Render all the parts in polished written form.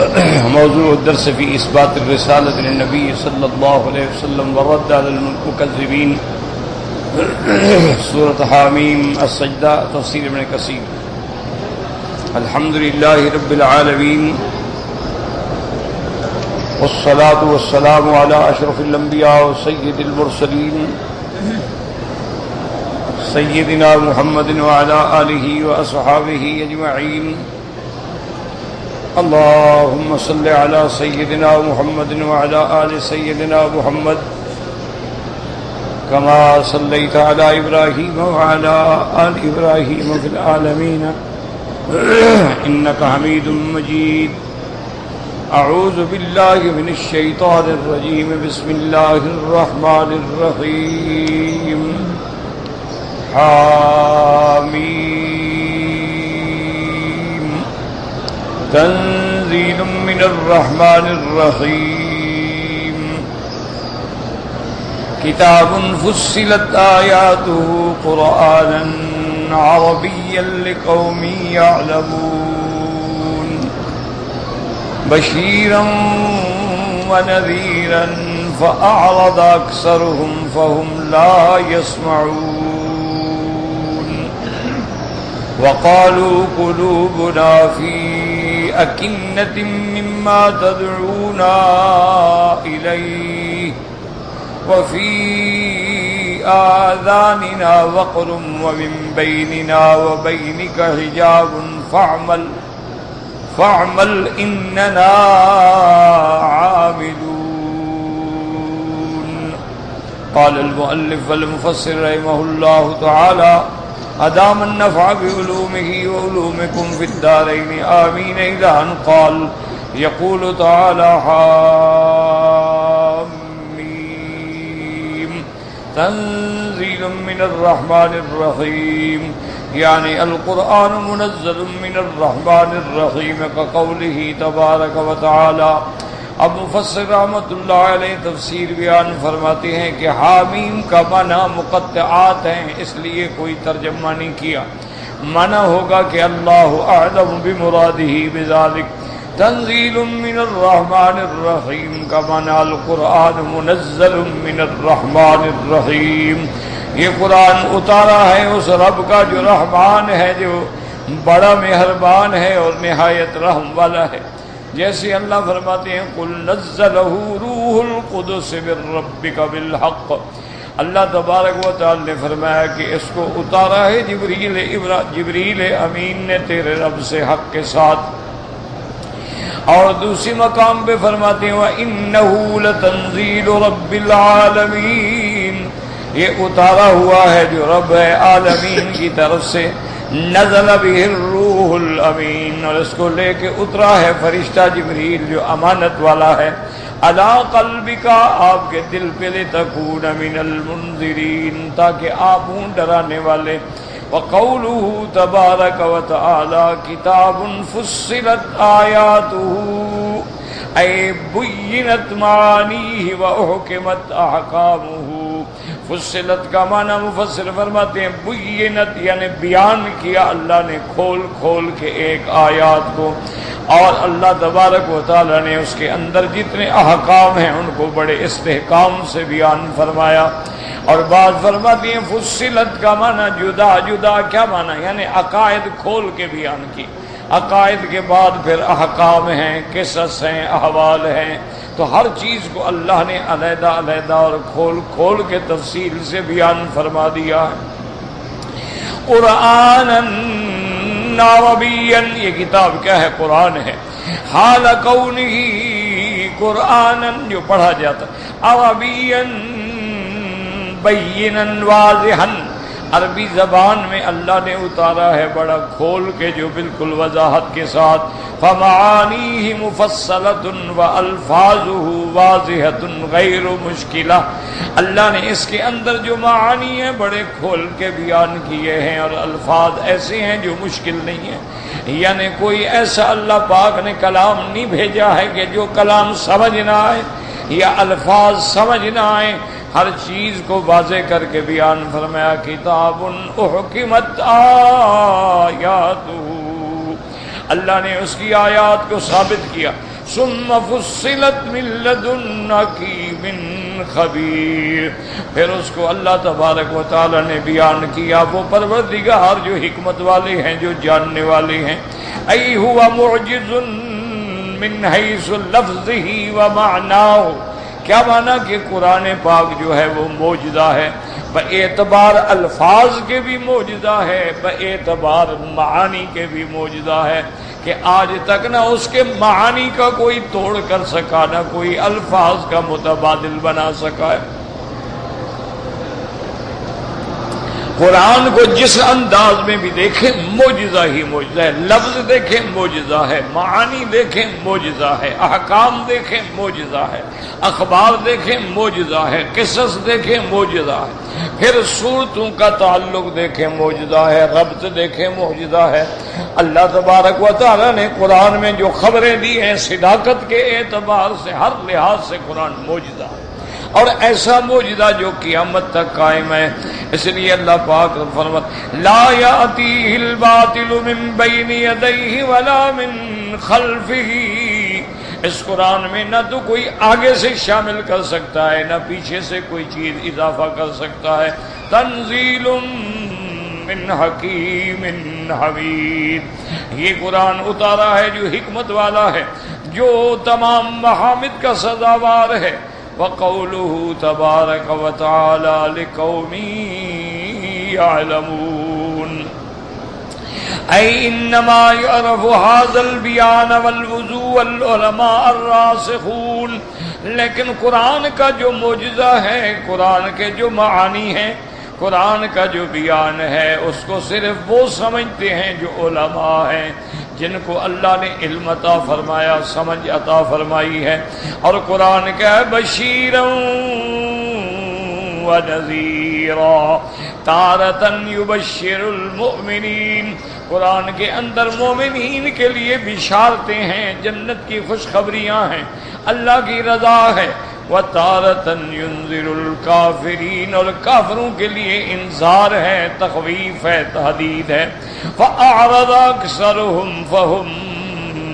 موضوع الدرس في إثبات الرسالة للنبي صلى الله عليه وسلم والرد على المكذبين. سورة حامیم السجدہ، تفسیر ابن کثیر. الحمد لله رب العالمين والصلاة والسلام على أشرف الأنبياء وسيد المرسلين سيدنا محمد وعلى آله وأصحابه أجمعين. اللهم صل على سيدنا محمد وعلى آل سيدنا محمد كما صليت على إبراهيم وعلى آل إبراهيم في العالمين إنك حميد مجيد. أعوذ بالله من الشيطان الرجيم. بسم الله الرحمن الرحيم. حامیم تنزيل من الرحمن الرحيم. كتاب فصلت آياته قرآنا عربيا لقوم يعلمون بشيرا ونذيرا فأعرض أكثرهم فهم لا يسمعون. وقالوا قلوبنا في أكنة مما تدعونا إليه وفي آذاننا وقر ومن بيننا وبينك حجاب فاعمل إننا عاملون. قال المؤلف والمفسر رحمه الله تعالى أدام النفع بعلومه وعلومكم في الدارين آمين. إلى أن قال يقول تعالى حامیم تنزيل من الرحمن الرحيم، يعني القرآن منزل من الرحمن الرحيم كقوله تبارك وتعالى. اب مفسر رحمۃ اللہ علیہ تفسیر بیان فرماتے ہیں کہ حامیم کا معنی مقطعات ہیں، اس لیے کوئی ترجمہ نہیں کیا. معنی ہوگا کہ اللہ اعلم بمرادہ بذلک. تنزیل من الرحمن الرحیم کا معنی القرآن منزل من الرحمن الرحیم، یہ قرآن اتارا ہے اس رب کا جو رحمان ہے، جو بڑا مہربان ہے اور نہایت رحم والا ہے. جیسے اللہ فرماتے ہیں قل نزلہ روح القدس من ربک بالحق. اللہ تبارک و تعالی نے فرمایا کہ اس کو اتارا ہے جبریل امین نے تیرے رب سے حق کے ساتھ. اور دوسری مقام پہ فرماتے ہیں وَإِنَّهُ لَتَنزِيلُ رَبِّ الْعَالَمِينَ، یہ اتارا ہوا ہے جو رب عالمین کی طرف سے. نزل به الروح الامین، اور اس کو لے کے اترا ہے فرشتہ جبریل جو امانت والا ہے. علی قلبک، آپ کے دل پہ، لتکون من المنذرین، تاکہ آپ ہوں ڈرانے والے. وقوله تبارک وتعالی کتاب فصلت آیاته ای بینت معانیہ واحکمت احکامہ. فصلت کا معنی مفسر فرماتے ہیں بینت یعنی بیان کیا اللہ نے کھول کھول کے ایک آیات کو، اور اللہ تبارک و تعالی نے اس کے اندر جتنے احکام ہیں ان کو بڑے استحکام سے بیان فرمایا. اور بعض فرماتی ہیں فصلت کا معنی جدا جدا. کیا معنی؟ یعنی عقائد کھول کے بیان کی. عقائد کے بعد پھر احکام ہیں، قصص ہیں، احوال ہیں، تو ہر چیز کو اللہ نے علیحدہ علیحدہ اور کھول کھول کے تفصیل سے بیان فرما دیا ہے. قرآنًا عربیًا، یہ کتاب کیا ہے؟ قرآن ہے. حال کونہ قرآنًا، جو پڑھا جاتا. عربیًا بینا واضحا، عربی زبان میں اللہ نے اتارا ہے بڑا کھول کے، جو بالکل وضاحت کے ساتھ. فمعانیہ مفصلۃ والفاظہ واضحۃ غیر مشکلہ، اللہ نے اس کے اندر جو معانی ہیں بڑے کھول کے بیان کیے ہیں، اور الفاظ ایسے ہیں جو مشکل نہیں ہیں. یعنی کوئی ایسا اللہ پاک نے کلام نہیں بھیجا ہے کہ جو کلام سمجھ نہ آئے یا الفاظ سمجھ نہ آئے. ہر چیز کو واضح کر کے بیان فرمایا. کتاب احکمت آیاتہ، اللہ نے اس کی آیات کو ثابت کیا. ثم فصلت من لدن حکیم خبیر. پھر اس کو اللہ تبارک و تعالی نے بیان کیا وہ پروردگار جو حکمت والے ہیں، جو جاننے والے ہیں. ای ہوا معجز من حیث لفظہ و معناہ. کیا معنی کہ قرآن پاک جو ہے وہ معجزہ ہے، باعتبار الفاظ کے بھی معجزہ ہے، باعتبار معانی کے بھی معجزہ ہے، کہ آج تک نہ اس کے معانی کا کوئی توڑ کر سکا، نہ کوئی الفاظ کا متبادل بنا سکا ہے. قرآن کو جس انداز میں بھی دیکھیں معجزہ ہی معجزہ ہے. لفظ دیکھیں معجزہ ہے، معانی دیکھیں معجزہ ہے، احکام دیکھیں معجزہ ہے، اخبار دیکھیں معجزہ ہے، قصص دیکھیں معجزہ ہے، پھر صورتوں کا تعلق دیکھیں معجزہ ہے، ربط دیکھیں معجزہ ہے. اللہ تبارک و تعالی نے قرآن میں جو خبریں دی ہیں صداقت کے اعتبار سے ہر لحاظ سے قرآن معجزہ ہے، اور ایسا معجزہ جو قیامت تک قائم ہے. اس لیے اللہ پاک فرماتا لا یاتیہ الباطل من بین یدیہ ولا من خلفہ. اس قرآن میں نہ تو کوئی آگے سے شامل کر سکتا ہے، نہ پیچھے سے کوئی چیز اضافہ کر سکتا ہے. تنزیل من حکیم حمید. یہ قرآن اتارا ہے جو حکمت والا ہے، جو تمام محامد کا سزاوار ہے. وقوله تبارک وتعالی لقوم یعلمون. ای انما یعرف هذا البیان والوضوء والعلماء الراسخون. لیکن قرآن کا جو معجزہ ہے، قرآن کے جو معانی ہیں، قرآن کا جو بیان ہے، اس کو صرف وہ سمجھتے ہیں جو علماء ہیں، جن کو اللہ نے علم عطا فرمایا، سمجھ عطا فرمائی ہے. اور قرآن کا ہے بشیرا و نذیرا تارةً یبشر المؤمنین. قرآن کے اندر مومنین کے لیے بشارتیں ہیں، جنت کی خوشخبریاں ہیں، اللہ کی رضا ہے. وَتَارَةً يُنذِرُ الْكَافِرِينَ. اور کافروں کے لیے انذار ہے، تخویف ہے، تہدید ہے. فَأَعْرَضَ أَكْثَرُهُمْ فَهُمْ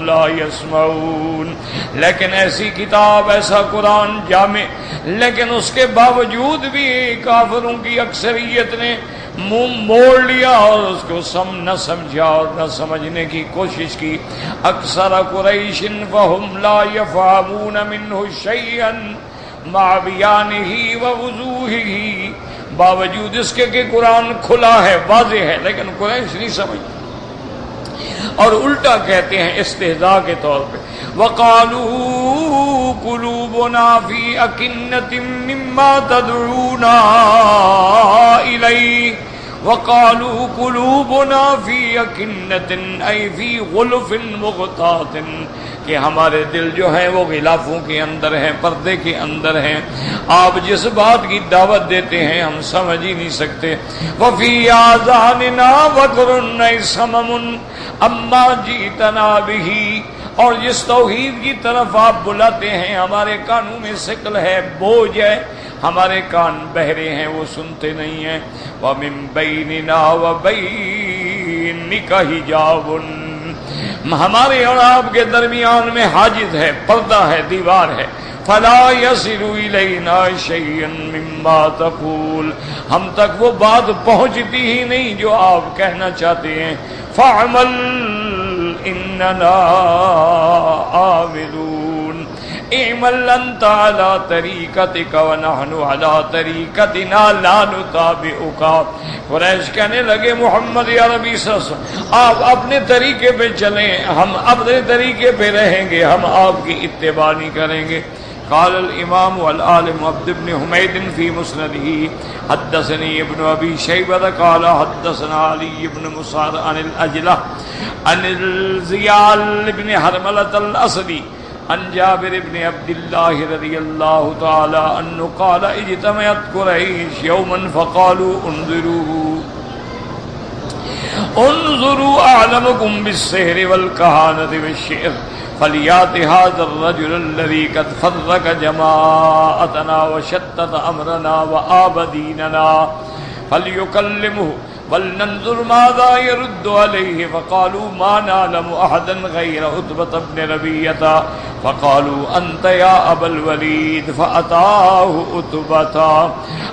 لَا يَسْمَعُونَ. لیکن ایسی کتاب، ایسا قرآن جامع، لیکن اس کے باوجود بھی کافروں کی اکثریت نے منہ موڑ لیا اور اس کو نہ سمجھا اور نہ سمجھنے کی کوشش کی. اکثر قریش فہم لا یفہمون منہ شیئا مع بیانہ ووضوحہ. باوجود اس کے کہ قرآن کھلا ہے، واضح ہے، لیکن قریش نہیں سمجھتے اور الٹا کہتے ہیں استہزاء کے طور پہ. وَقَالُوا قُلُوبُنَا فِي أَكِنَّةٍ مِّمَّا تَدْعُونَا إِلَيْهِ. وَقَالُوا قُلُوبُنَا فِي أَكِنَّةٍ أَيْ فِي غُلُفٍ مُغْطَاةٍ. کہ ہمارے دل جو ہیں وہ غلافوں کے اندر ہیں، پردے کے اندر ہیں. آپ جس بات کی دعوت دیتے ہیں ہم سمجھ ہی نہیں سکتے. وَفِي آذَانِنَا وَقْرٌ أَيْ صَمَمٌ أَمَّا جِئْتَنَا بِهِ. اور جس توحید کی طرف آپ بلاتے ہیں ہمارے کانوں میں ثقل ہے، بوجھ ہے، ہمارے کان بہرے ہیں، وہ سنتے نہیں ہیں. وَمِن بَيْنِنَا وَبَيْنِكَ حِجَابٌ. ہمارے اور آپ کے درمیان میں حاجز ہے، پردہ ہے، دیوار ہے. فَلَا يَصِلُ إِلَيْنَا شَيْئًا مِّمَّا تَقُولُ. ہم تک وہ بات پہنچتی ہی نہیں جو آپ کہنا چاہتے ہیں. فَعْمَلْ إِنَّنَا عَامِلُونَ. اعمل أنت على طریقتك ونحن على طریقتنا لا نتابعك. قریش کہنے لگے محمد عربی صلی اللہ علیہ وسلم آپ اپنے طریقے پہ چلیں، ہم اپنے طریقے پہ رہیں گے، ہم آپ کی اتباع نہیں کریں گے. قال الامام والعالم عبد بن حمید في مسنده حدثني ابن ابي شيبه قال حدثنا علي بن مسار عن الاجلة عن الزيال بن حرملة الاسدي عن جابر بن عبد الله رضي الله تعالى عنه قال اجتمعت قريش يوما فقالوا انظروا اعلمكم بالسحر والكهانة والشعر فليات هذا الرجل الذي قد فرق جماعتنا وشتت امرنا وآب ديننا فليكلمه ولننظر ماذا يرد عليه فقالوا ما نعلم احدا غير عتبة بن ربيعة فقالوا انت يا ابا الولید فاتاه عتبة.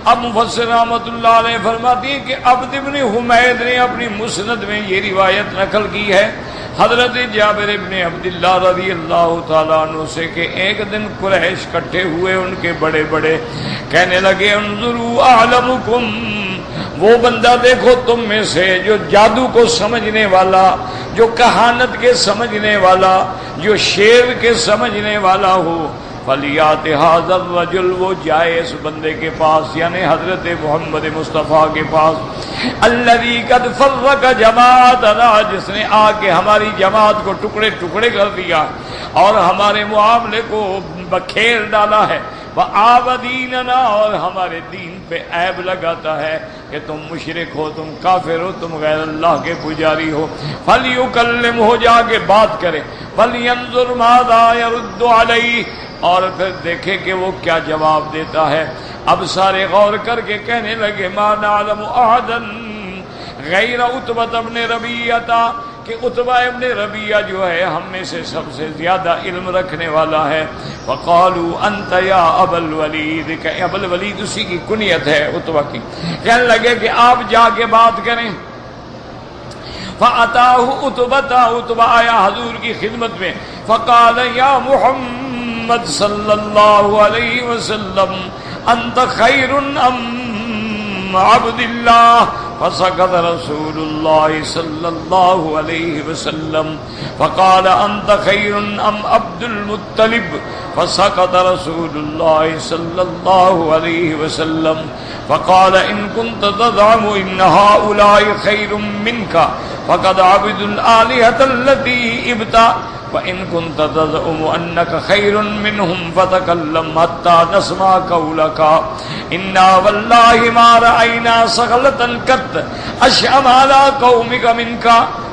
اب مفسر رحمۃ اللہ علیہ فرماتی ہیں کہ عبد بن حمید نے اپنی مسند میں یہ روایت نقل کی ہے حضرت جابر بن عبداللہ رضی اللہ تعالیٰ عنہ سے کہ ایک دن قریش اکٹھے ہوئے، ان کے بڑے بڑے کہنے لگے انظروا اعلمکم، وہ بندہ دیکھو تم میں سے جو جادو کو سمجھنے والا، جو کہانت کے سمجھنے والا، جو شعر کے سمجھنے والا ہو، فلیات ھذا الرجل، وہ جائے اس بندے کے پاس یعنی حضرت محمد مصطفیٰ کے پاس، الذی قد فرق جماعتنا، جس نے آ کے ہماری جماعت کو ٹکڑے ٹکڑے کر دیا اور ہمارے معاملے کو بکھیر ڈالا ہے، وآب دیننا، اور ہمارے دین پہ عیب لگاتا ہے کہ تم مشرک ہو، تم کافر ہو، تم غیر اللہ کے پجاری ہو، فلیکلم، ہو جا کے بات کرے، فلینظر ماذا یرد علیہ، اور پھر دیکھے کہ وہ کیا جواب دیتا ہے۔ اب سارے غور کر کے کہنے لگے ما نعلم احدا غیر عتبہ بن ربیعہ، کہ عتبہ ابن ربیعہ جو ہے ہم میں سے سب سے زیادہ علم رکھنے والا ہے۔ وقالوا انت یا ابا الولید، کہ ابا الولید اسی کی کنیت ہے عتبہ کی، کہنے لگے کہ آپ جا کے بات کریں۔ فاتاہ عتبہ، عتبہ آیا حضور کی خدمت میں، فقال یا محمد صلی اللہ علیہ وسلم انت خیر ام عبد اللہ، فسكت رسول الله صلى الله عليه وسلم فقال أنت خير أم عبد المطلب، فسكت رسول الله صلى الله عليه وسلم فقال إن كنت تزعم إن هؤلاء خير منك فقد عبدوا الآلهة التي ابتغوا، وإن كنت تزعم أنك خير منهم فتكلم حتى نسمع قولك، إنا والله ما رأينا صخلة قط أشأم على قومك منك،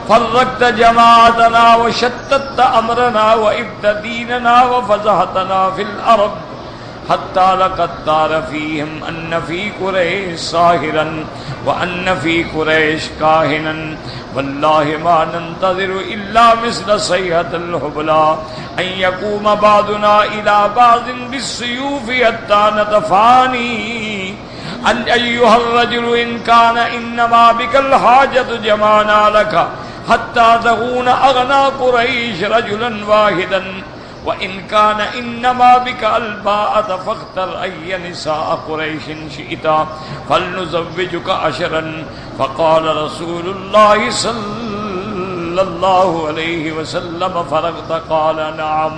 فرقت جماعتنا وشتت أمرنا وإبت ديننا وفزعتنا في الأرض حتى لقد طار فيهم أن في قريش ساحرا وأن في قريش كاهنا، والله ما ننتظر إلا مثل صيحة الحبلى أن يقوم بعضنا إلى بعض بالسيوف حتى نتفاني، أن أيها الرجل إن كان إنما بك الحاجة جمعنا لك حتى تكون أغنى قريش رجلا واحدا، وإن كان إنما بك الباءة فاختر أي نساء قريش شئت فلنزوجك 10۔ فقال رسول الله صلى الله عليه وسلم فرغت؟ قال نعم۔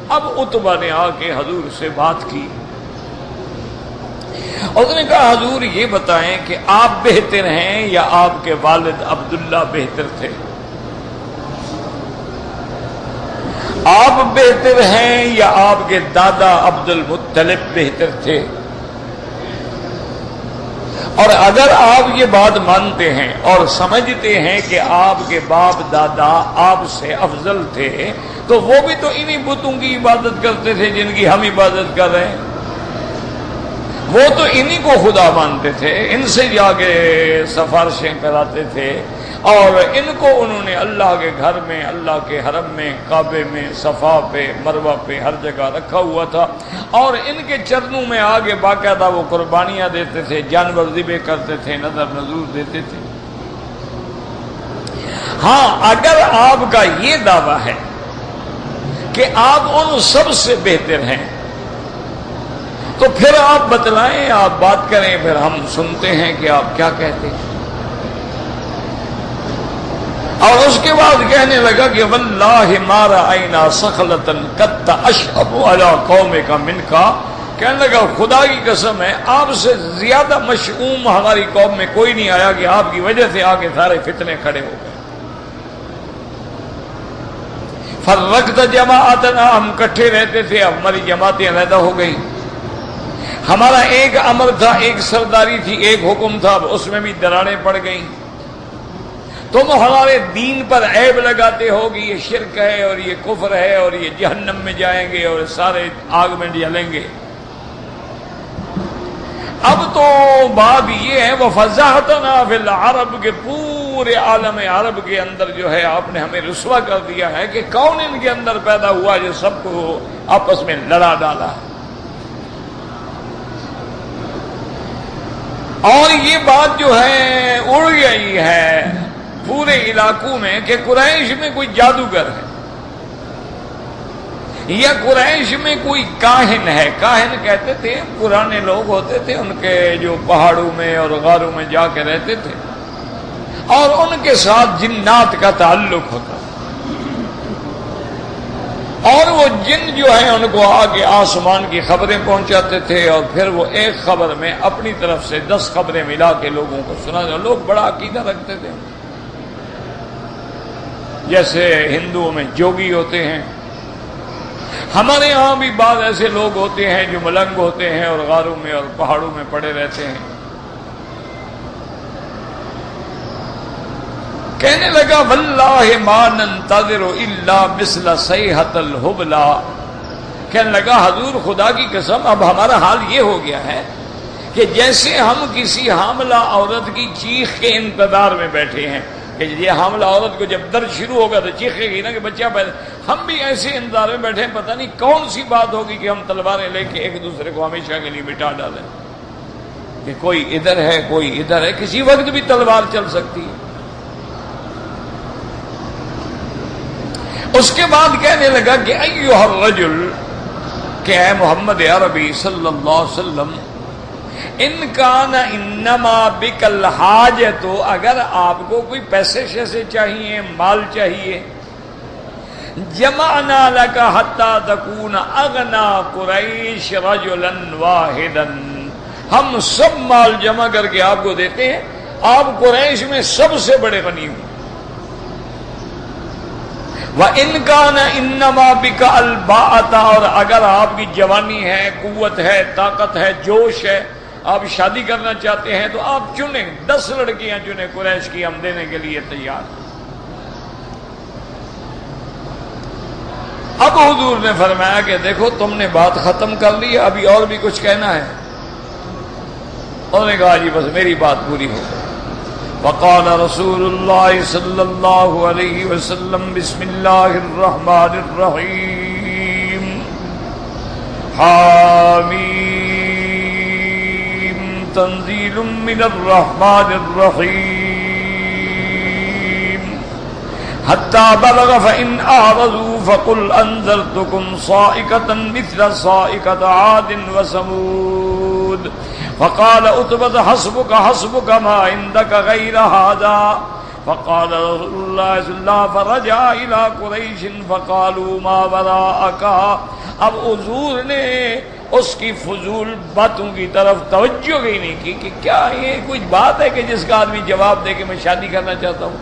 اب عتبہ نے آ کے حضور سے بات کی، اور اس نے کہا حضور یہ بتائیں کہ آپ بہتر ہیں یا آپ کے والد عبداللہ بہتر تھے؟ آپ بہتر ہیں یا آپ کے دادا عبد المطلب بہتر تھے؟ اور اگر آپ یہ بات مانتے ہیں اور سمجھتے ہیں کہ آپ کے باپ دادا آپ سے افضل تھے، تو وہ بھی تو انہی بتوں کی عبادت کرتے تھے جن کی ہم عبادت کر رہے ہیں، وہ تو انہی کو خدا مانتے تھے، ان سے جا کے سفارشیں کراتے تھے، اور ان کو انہوں نے اللہ کے گھر میں، اللہ کے حرم میں، کعبے میں، صفا پہ، مروہ پہ، ہر جگہ رکھا ہوا تھا، اور ان کے چرنوں میں آگے باقاعدہ وہ قربانیاں دیتے تھے، جانور ذبح کرتے تھے، نذر نذور دیتے تھے۔ ہاں اگر آپ کا یہ دعویٰ ہے کہ آپ ان سب سے بہتر ہیں تو پھر آپ بتلائیں، آپ بات کریں، پھر ہم سنتے ہیں کہ آپ کیا کہتے ہیں۔ اور اس کے بعد کہنے لگا کہ واللہ ما رأینا صخلة قط اشأب علی قومک منک، کہنے لگا خدا کی قسم ہے آپ سے زیادہ مشؤوم ہماری قوم میں کوئی نہیں آیا کہ آپ کی وجہ سے آگے سارے فتنے کھڑے ہو گئے۔ فرقت جماعتنا، ہم کٹھے رہتے تھے، اب ہماری جماعتیں علیحدہ ہو گئی، ہمارا ایک امر تھا، ایک سرداری تھی، ایک حکم تھا، اس میں بھی دراڑیں پڑ گئیں۔ تم ہمارے دین پر عیب لگاتے ہو کہ یہ شرک ہے اور یہ کفر ہے اور یہ جہنم میں جائیں گے اور سارے آگ میں جلیں گے۔ اب تو بات یہ ہے وَفَزَعْتَنَا فِي الْعَرَبِ کہ پورے عالم عرب کے اندر جو ہے آپ نے ہمیں رسوا کر دیا ہے کہ کون ان کے اندر پیدا ہوا جو سب کو آپس میں لڑا ڈالا ہے. اور یہ بات جو ہے اڑ گئی ہے پورے علاقوں میں کہ قریش میں کوئی جادوگر ہے یا قریش میں کوئی کاہن ہے. کاہن کہتے تھے پرانے لوگ ہوتے تھے ان کے جو پہاڑوں میں اور غاروں میں جا کے رہتے تھے اور ان کے ساتھ جنات کا تعلق ہوتا اور وہ جن جو ہیں ان کو آگے آسمان کی خبریں پہنچاتے تھے اور پھر وہ ایک خبر میں اپنی طرف سے 10 خبریں ملا کے لوگوں کو سنا. لوگ بڑا عقیدہ رکھتے تھے. جیسے ہندوؤں میں جوگی ہوتے ہیں ہمارے ہاں بھی بعض ایسے لوگ ہوتے ہیں جو ملنگ ہوتے ہیں اور غاروں میں اور پہاڑوں میں پڑے رہتے ہیں. کہنے لگا واللہ ما ننتظر الا مثل صیحۃ الحبلا. کہنے لگا حضور خدا کی قسم اب ہمارا حال یہ ہو گیا ہے کہ جیسے ہم کسی حاملہ عورت کی چیخ کے انتظار میں بیٹھے ہیں کہ یہ حاملہ عورت کو جب درد شروع ہوگا تو چیخے گی نا کہ بچہ پیدا. ہم بھی ایسے انتظار میں بیٹھے ہیں پتہ نہیں کون سی بات ہوگی کہ ہم تلواریں لے کے ایک دوسرے کو ہمیشہ کے لیے مٹا ڈالیں کہ کوئی ادھر ہے کوئی ادھر ہے. کسی وقت بھی تلوار چل سکتی ہے. اس کے بعد کہنے لگا کہ ایھا الرجل کہ اے محمد عربی صلی اللہ علیہ وسلم ان کان انما بک الحاجۃ اگر آپ کو کوئی پیسے شیسے چاہیے مال چاہیے جمعنا لک حتی تکون اغنا قریش رجلا واحدا ہم سب مال جمع کر کے آپ کو دیتے ہیں آپ قریش میں سب سے بڑے غنی ہوں. وَإِنْ كَانَ إِنَّمَا بِكَ الْبَاءَةَ اور اگر آپ کی جوانی ہے قوت ہے طاقت ہے جوش ہے آپ شادی کرنا چاہتے ہیں تو آپ چنیں 10 لڑکیاں چنیں قریش کی ہم دینے کے لیے تیار. اب حضور نے فرمایا کہ دیکھو تم نے بات ختم کر لی ابھی اور بھی کچھ کہنا ہے. انہوں نے کہا جی بس میری بات پوری ہو گئی. وقال رسول اللہ صلی اللہ علیہ وسلم بسم اللہ الرحمن الرحیم حامیم تنزیل من الرحمن الرحیم حتی بلغ فإن أعرضوا فقل أنذرتكم صاعقة مثل صاعقة عاد وثمود فقال عتبة حسبك ما عندك غير هذا فقال رسول الله صلى الله عليه وسلم فرجع إلى قريش فقالوا ما وراءك. اب حضور نے اس کی فضول باتوں کی طرف توجہ ہی نہیں کی کہ کیا یہ کوئی بات ہے کہ جس کا آدمی جواب دے کہ میں شادی کرنا چاہتا ہوں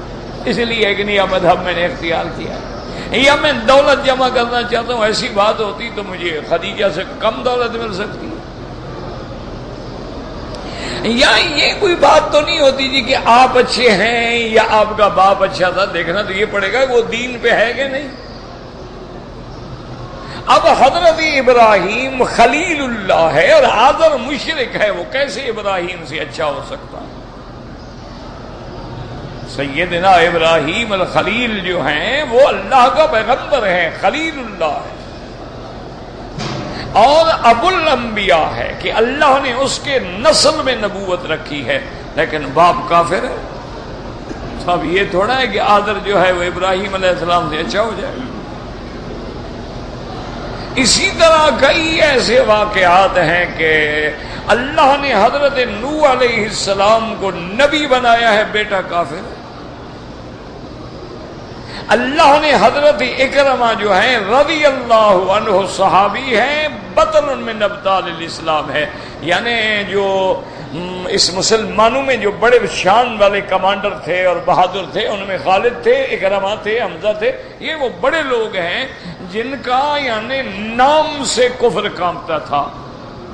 اس لیے ایک نیا مذہب میں نے اختیار کیا ہے یا میں دولت جمع کرنا چاہتا ہوں. ایسی بات ہوتی تو مجھے خدیجہ سے کم دولت مل سکتی ہے. یا یہ کوئی بات تو نہیں ہوتی جی کہ آپ اچھے ہیں یا آپ کا باپ اچھا تھا. دیکھنا تو یہ پڑے گا کہ وہ دین پہ ہے کہ نہیں. اب حضرت ابراہیم خلیل اللہ ہے اور آزر مشرک ہے وہ کیسے ابراہیم سے اچھا ہو سکتا. سیدنا ابراہیم الخلیل جو ہیں وہ اللہ کا پیغمبر ہے خلیل اللہ ہے اور ابو الانبیاء ہے کہ اللہ نے اس کے نسل میں نبوت رکھی ہے لیکن باپ کافر ہے. اب یہ تھوڑا ہے کہ آدر جو ہے وہ ابراہیم علیہ السلام سے اچھا ہو جائے. اسی طرح کئی ایسے واقعات ہیں کہ اللہ نے حضرت نوح علیہ السلام کو نبی بنایا ہے بیٹا کافر. اللہ نے حضرت اکرمہ جو ہیں رضی اللہ عنہ صحابی ہیں بطن من ابطال الاسلام ہے یعنی جو اس مسلمانوں میں جو بڑے شان والے کمانڈر تھے اور بہادر تھے ان میں خالد تھے اکرمہ تھے حمزہ تھے. یہ وہ بڑے لوگ ہیں جن کا یعنی نام سے کفر کانپتا تھا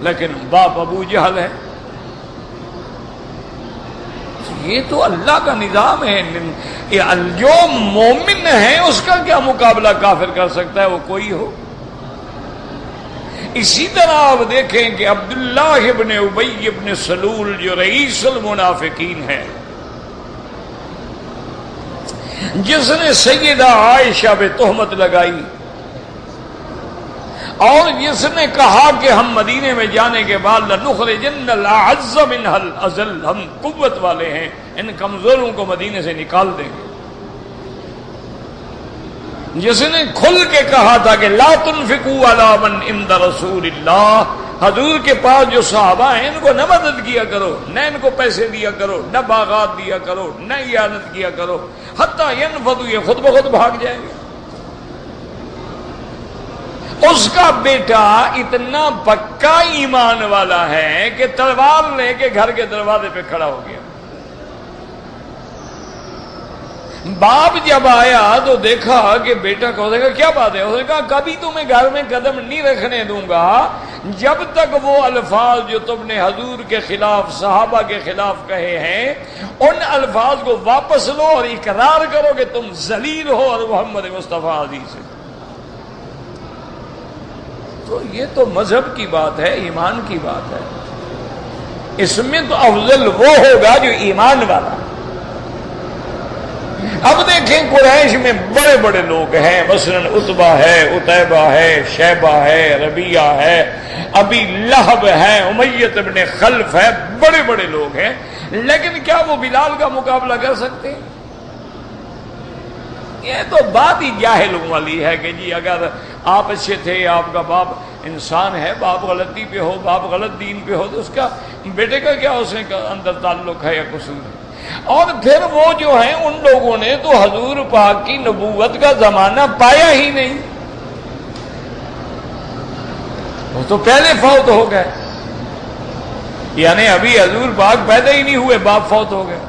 لیکن باپ ابو جہل ہے. یہ تو اللہ کا نظام ہے. جو مومن ہے اس کا کیا مقابلہ کافر کر سکتا ہے وہ کوئی ہو. اسی طرح آپ دیکھیں کہ عبداللہ ابن ابی ابن سلول جو رئیس المنافقین ہے، جس نے سیدہ عائشہ پہ تہمت لگائی اور جس نے کہا کہ ہم مدینے میں جانے کے بعد لنخرجن الاعز منها الاذل، ہم قوت والے ہیں، ان کمزوروں کو مدینے سے نکال دیں گے، جس نے کھل کے کہا تھا کہ لا تنفقوا علی من عند رسول اللہ، حضور کے پاس جو صحابہ ہیں ان کو نہ مدد کیا کرو، نہ ان کو پیسے دیا کرو، نہ باغات دیا کرو، نہ اعانت کیا کرو، حتی ینفضوا، یہ خود بخود بھاگ جائیں گے۔ اس کا بیٹا اتنا پکا ایمان والا ہے کہ تلوار لے کے گھر کے دروازے پہ کھڑا ہو گیا۔ باپ جب آیا تو دیکھا کہ بیٹا کو، کہا کیا بات ہے؟ اس نے کہا کبھی تمہیں گھر میں قدم نہیں رکھنے دوں گا جب تک وہ الفاظ جو تم نے حضور کے خلاف، صحابہ کے خلاف کہے ہیں، ان الفاظ کو واپس لو اور اقرار کرو کہ تم ذلیل ہو اور محمد مصطفیٰ عزیز ہے۔ تو یہ تو مذہب کی بات ہے، ایمان کی بات ہے، اس میں تو افضل وہ ہوگا جو ایمان والا۔ اب دیکھیں قریش میں بڑے بڑے لوگ ہیں، مثلا عتبہ ہے، عتیبہ ہے، شیبہ ہے، ربیعہ ہے، ابی لہب ہے، امیہ ابن خلف ہے، بڑے بڑے لوگ ہیں، لیکن کیا وہ بلال کا مقابلہ کر سکتے ہیں؟ یہ تو بات ہی جاہلوں والی ہے کہ جی اگر آپ اچھے تھے، آپ کا باپ انسان ہے، باپ غلطی پہ ہو، باپ غلط دین پہ ہو، تو اس کا بیٹے کا کیا اس کے اندر تعلق ہے یا قصور ہے؟ اور پھر وہ جو ہیں ان لوگوں نے تو حضور پاک کی نبوت کا زمانہ پایا ہی نہیں، وہ تو پہلے فوت ہو گئے، یعنی ابھی حضور پاک پیدا ہی نہیں ہوئے، باپ فوت ہو گئے،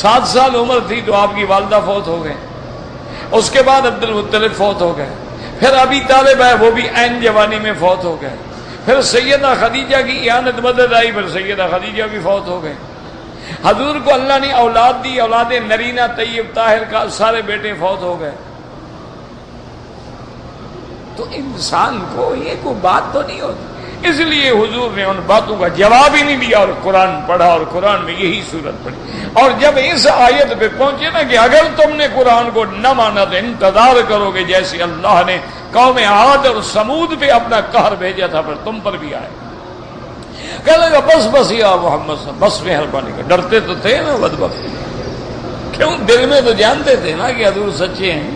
7 سال عمر تھی تو آپ کی والدہ فوت ہو گئے، اس کے بعد عبد المطلب فوت ہو گئے، پھر ابی طالب ہے وہ بھی عین جوانی میں فوت ہو گئے، پھر سیدہ خدیجہ کی اعانت مدد آئی، پھر سیدہ خدیجہ بھی فوت ہو گئے، حضور کو اللہ نے اولاد دی، اولاد نرینہ طیب طاہر کا سارے بیٹے فوت ہو گئے۔ تو انسان کو یہ کوئی بات تو نہیں ہوتی، اس لیے حضور نے ان باتوں کا جواب ہی نہیں دیا اور قرآن پڑھا، اور قرآن میں یہی صورت پڑھی۔ اور جب اس آیت پہ پہنچے نا کہ اگر تم نے قرآن کو نہ مانا تو انتظار کرو گے جیسے اللہ نے قوم عاد اور سمود پہ اپنا قہر بھیجا تھا پھر تم پر بھی آئے۔ کہنے لگا بس بس یا محمد صلی اللہ، بس مہربانی کر، ڈرتے تو تھے نا بدبخت، کیوں؟ دل میں تو جانتے تھے نا کہ حضور سچے ہیں،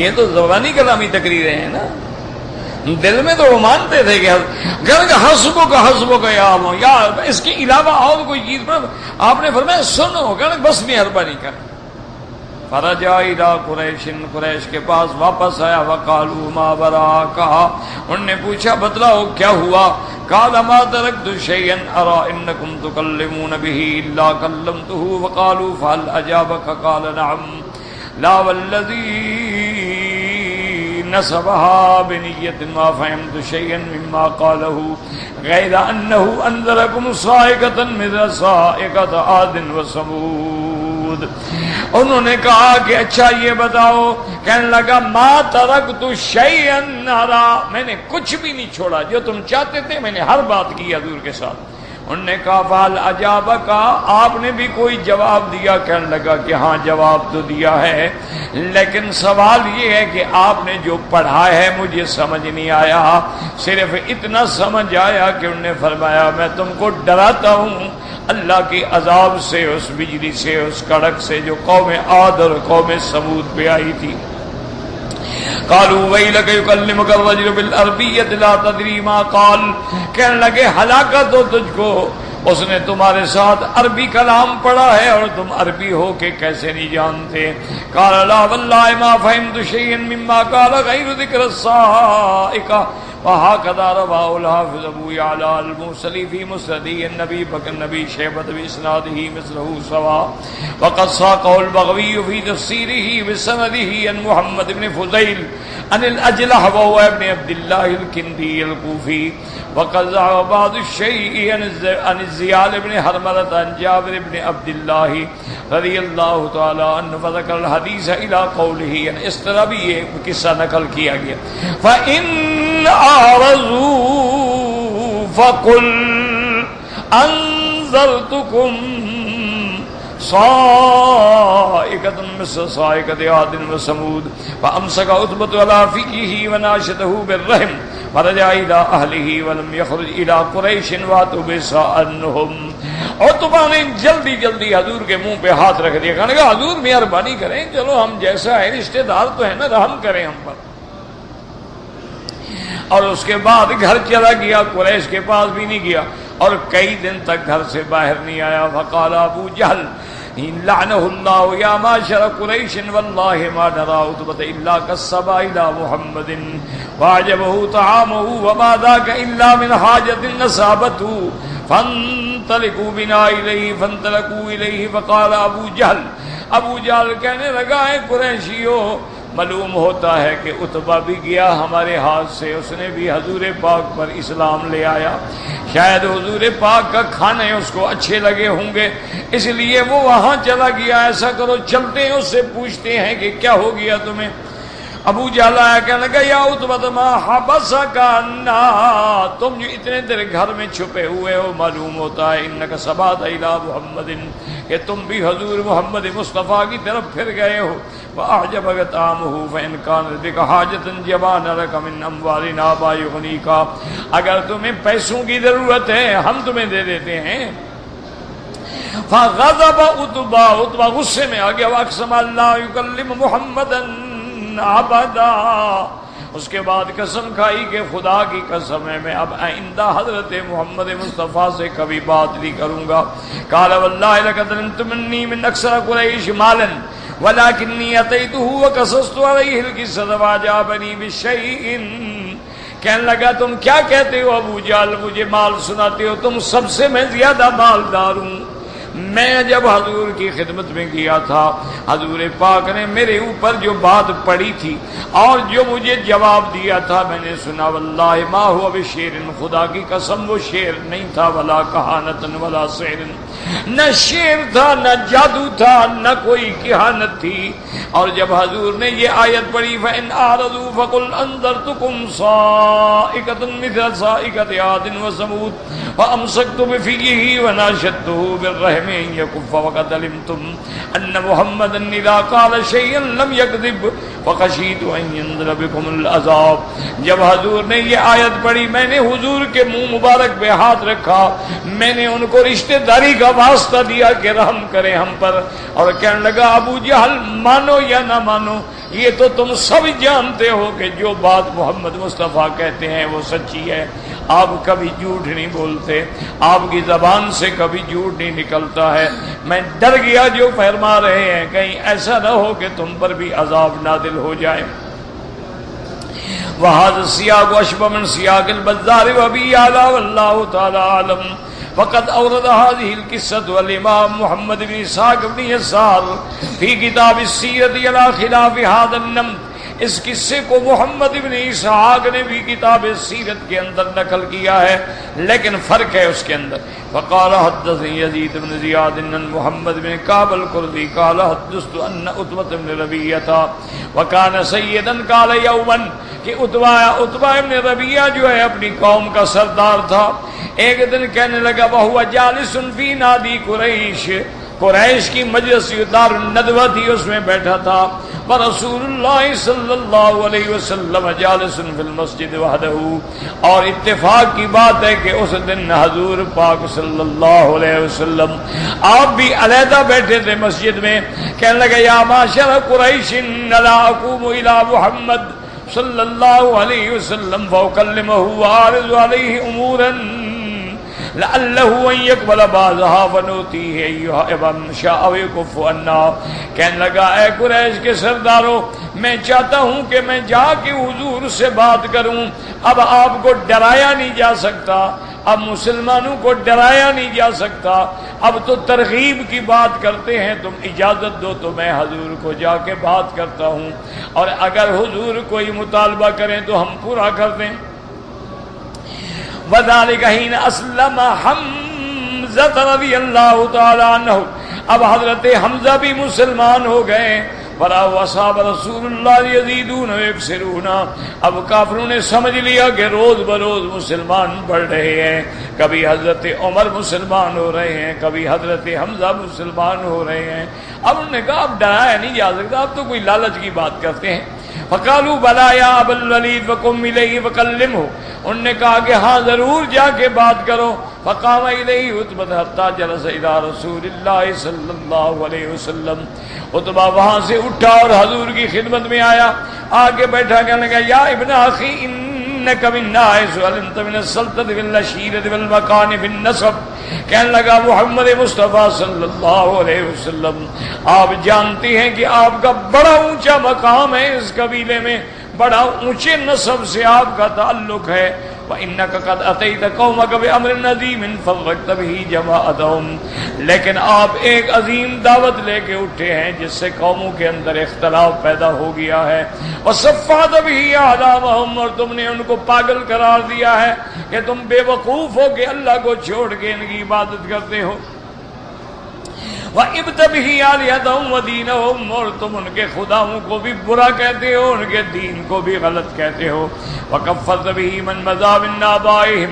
یہ تو زبانی کلامی تقریریں ہیں نا، دل میں تو وہ مانتے تھے کہ حسبو کا یا اس کے علاوہ اور کوئی چیز پر آپ نے فرمایا سنو، کہنے بس مہربانی کر۔ فرجع الی قریش، قریش کے پاس واپس آیا، وقالوا ما براک، انہوں نے پوچھا بتلاؤ کیا ہوا؟ قال ما تركت شيئا ارى انكم تكلمون به الا كلمته، وقالوا فهل اجابك؟ قال نعم، لا والذي نسبها بنية ما فهمت شيئا مما قاله غير انه انذركم صاعقة مثل صاعقة عاد وثمود۔ انہوں نے کہا کہ اچھا یہ بتاؤ، کہنے لگا ما ترکت شیئا ارا، میں نے کچھ بھی نہیں چھوڑا، جو تم چاہتے تھے میں نے ہر بات کی حضور کے ساتھ۔ انہوں نے کہا فال اجابہ کا، آپ نے بھی کوئی جواب دیا؟ کہنے لگا کہ ہاں جواب تو دیا ہے، لیکن سوال یہ ہے کہ آپ نے جو پڑھا ہے مجھے سمجھ نہیں آیا، صرف اتنا سمجھ آیا کہ انہوں نے فرمایا میں تم کو ڈراتا ہوں اللہ کے عذاب سے، اس بجلی سے، اس کڑک سے جو قوم عاد اور قوم سمود پہ آئی تھی۔ قالوا ویلک یکلمک الرجل بالعربیۃ لا تدری ما قال، کہنے لگے ہلاکت ہو تجھ کو، اس نے تمہارے ساتھ عربی کلام پڑھا ہے اور تم عربی ہو کے کیسے نہیں جانتے؟ قال لا واللہ ما فهمت شيئا مما قال غیر ذکر الصائقہ، وهكذا رواه الحافظ ابو يعلى الموصلي في مسنده النبي بكر النبي شيبة بإسناده مثله سواء، وقد ساقه البغوي في تفسيره بسنده عن محمد بن فضيل عن الأجلح وهو ابن عبد الله الكندي الكوفي وقد ذكر بعض الشيء عن الزيال بن حرملة عن جابر بن عبد الله رضی اللہ تعالی عنہ فذكر الحديث الى قوله، یعنی اس طرح بھی یہ قصہ نقل کیا گیا فإن أعرضوا فقل أنذرتكم صائقة مثل صائقة عاد وثمود فأمسك عتبة على فكه وناشته بالرحم فرجع إلى أهله ولم يخرج إلى قريش واتبس عنهم. عتبہ نے جلدی جلدی حضور کے منہ پہ ہاتھ رکھ دیا، کہنے لگا حضور مہربانی کریں، چلو ہم جیسا ہے رشتہ دار تو ہے نا، رحم کریں ہم پر. اور اس کے بعد گھر چلا گیا، قریش کے پاس بھی نہیں گیا اور کئی دن تک گھر سے باہر نہیں آیا. فقال ابو جہل لعنه الله يا معشر قريش والله ما نرى عتبة الا كسب الى محمد واعجبه طعامه وما ذاك الا من حاجة نصابته فانطلقوا بنا اليه فانطلقوا اليه. فقال ابو جہل کہنے لگا ہے قریشیوں، معلوم ہوتا ہے کہ عتبہ بھی گیا ہمارے ہاتھ سے، اس نے بھی حضور پاک پر اسلام لے آیا، شاید حضور پاک کا کھانے اس کو اچھے لگے ہوں گے اس لیے وہ وہاں چلا گیا. ایسا کرو چلتے ہیں اس سے پوچھتے ہیں کہ کیا ہو گیا تمہیں. ابو جہل آیا کہنے لگا یا عتبہ ما حبسک عنا، تم جو اتنے دیر گھر میں چھپے ہوئے ہو، معلوم ہوتا ہے انک سبات الی محمد، کہ تم بھی حضور محمد مصطفیٰ کی طرف پھر گئے ہو. وَأَعْجَبَكَ طَعَامُهُ فَإِنْ كَانَ بِكَ حَاجَةٌ جَبَانَ لَكَ مِنْ أَمْوَالِنَا مَا يُغْنِيكَ، اگر تمہیں پیسوں کی ضرورت ہے ہم تمہیں دے دیتے ہیں. فَغَضَبَ عتبہ غصے میں آ گیا. وَأَقْسَمَ اللَّهُ يُكَلِّمُ مُحَمَّدًا أَبَدًا، اس کے بعد قسم کھائی کہ خدا کی قسم ہے میں اب آئندہ حضرت محمد مصطفیٰ سے کبھی بات نہیں کروں گا. قال والله لقد علمت مني من اکثر قریش مالا ولكني اتيته وقصصت عليه القصة فاجابني بشيء. کہنے لگا تم کیا کہتے ہو ابو جہل، مجھے مال سناتے ہو، تم سب سے میں زیادہ مالدار ہوں. میں جب حضور کی خدمت میں گیا تھا حضور پاک نے میرے اوپر جو بات پڑی تھی اور جو مجھے جواب دیا تھا میں نے سنا. واللہ ما ہوا بشعر، خدا کی قسم وہ شعر نہیں تھا، ولا کہانتن ولا سحر، نہ شعر تھا نہ جادو تھا نہ کوئی کہانت تھی. اور جب حضور نے یہ آیت پڑھی فإن أعرضوا فقل أنذرتكم صاعقة مثل صاعقة عاد وثمود فأمسكت بفيه وناشدته بالرحم إن يكف وقد علمتم أن محمدا إذا قال شيئا لم يكذب فخشيت أن ينزل بكم العذاب. جب حضور نے یہ آیت پڑھی میں نے حضور کے منہ مبارک پہ ہاتھ رکھا، میں نے ان کو رشتہ داری کا واسطہ دیا کہ رحم کرے ہم پر. اور کہنے لگا ابو جہل مانو یا نہ مانو یہ تو تم سب جانتے ہو کہ جو بات محمد مصطفیٰ کہتے ہیں وہ سچی ہے. آپ کبھی جھوٹ نہیں بولتے، آپ کی زبان سے کبھی جھوٹ نہیں نکلتا ہے. میں ڈر گیا جو فرما رہے ہیں کہیں ایسا نہ ہو کہ تم پر بھی عذاب نازل ہو جائے. وَهَذَا السِّيَاقُ أَشْبَهُ مِنْ سِيَاقِ الْبَزَّارِ وَأَبِي يَعْلَى وَاللَّهُ تَعَالَى أَعْلَمُ. وقد أورد هذه القصة الإمام محمد بن إسحاق بن يسار في كتاب السيرة على خلاف هذا النمط. اس قصے کو محمد بن اسحاق نے بھی کتاب سیرت کے اندر نقل کیا ہے لیکن فرق ہے اس کے اندر. فقال حدثني يزيد بن زياد ان محمد بن كعب القرظي قال حدثت ان عتبة بن ربيعة وكان سيدا قال يوما کہ عتبہ ابن ربیعہ جو ہے اپنی قوم کا سردار تھا. ایک دن کہنے لگا وہو جالس فی نادی قریش، قریش کی مجلس دار الندوہ تھی اس میں بیٹھا تھا. ورسول اللہ صلی اللہ علیہ وسلم جالس فی المسجد وحدہ، اور اتفاق کی بات ہے کہ اس دن حضور پاک صلی اللہ علیہ وسلم آپ بھی علیحدہ بیٹھے تھے مسجد میں. کہنے لگا یا معاشر قریش لا اقوم الی محمد صلی اللہ علیہ وسلم فاکلمہ وعارض علیہ امورا لعلہ ان یقبل بعضها فنؤتیہ ایہا شاء ویکف عنا. کہنے لگا اے قریش کے سرداروں میں چاہتا ہوں کہ میں جا کے حضور سے بات کروں. اب آپ کو ڈرایا نہیں جا سکتا، اب مسلمانوں کو ڈرایا نہیں جا سکتا، اب تو ترغیب کی بات کرتے ہیں، تم اجازت دو تو میں حضور کو جا کے بات کرتا ہوں، اور اگر حضور کوئی مطالبہ کریں تو ہم پورا کر دیں۔ وذالک حین اسلم حمزہ رضی اللہ تعالی عنہ، اب حضرت حمزہ بھی مسلمان ہو گئے۔ وَرَأَوْا أَصْحَابَ رَسُولِ اللَّهِ يَزِيدُونَ وَيَكْثِرُونَ، اب کافروں نے سمجھ لیا کہ روز بروز مسلمان بڑھ رہے ہیں، کبھی حضرت عمر مسلمان ہو رہے ہیں، کبھی حضرت حمزہ مسلمان ہو رہے ہیں۔ اب انہوں نے کہا اب ڈرایا نہیں جا سکتا، اب تو کوئی لالچ کی بات کرتے ہیں۔ فَقَالُوا بَلَا يَا أَبَا الْوَلِيدِ وَقُمْ إِلَيْهِ وَكَلِّمْهُ، انہوں نے کہا کہ ہاں ضرور جا کے بات کرو۔ فقام إِلَيْهِ عُتْبَةُ حَتَّى جَلَسَ إِلَىٰ رَسُولِ اللَّهِ صلی اللہ علیہ وسلم، عتبہ وہاں سے اٹھا اور حضور کی خدمت میں آیا، آگے بیٹھا، کہنے لگا یا ابن اخی انک من نائس وانت من السلطنۃ والعشیرۃ والمکان بالنسب، کہنے لگا محمد مصطفیٰ صلی اللہ علیہ وسلم، آپ جانتے ہیں کہ آپ کا بڑا اونچا مقام ہے اس قبیلے میں، بڑا اونچے نسب سے آپ کا تعلق ہے۔ وَإِنَّكَ قَدْ أَتَيْتَ قَوْمَكَ بِأَمْرٍ عَظِيمٍ فَرَّقْتَ بِهِ جَمَاعَتَهُمْ، لیکن آپ ایک عظیم دعوت لے کے اٹھے ہیں جس سے قوموں کے اندر اختلاف پیدا ہو گیا ہے۔ وَصَفَّعْتَ بِهِ أَعْلَامَهُمْ، اور تم نے ان کو پاگل قرار دیا ہے کہ تم بے وقوف ہو کہ اللہ کو چھوڑ کے ان کی عبادت کرتے ہو۔ وَإِبْتَ بِهِ آلِهَتَهُمْ وَدِينَهُمْ، اور تم ان کے خداؤں کو بھی برا کہتے ہو، ان کے دین کو بھی غلط کہتے ہو۔ وَكَفَّرْتَ بِهِ مَنْ مَضَىٰ مِنْ آبَائِهِمْ،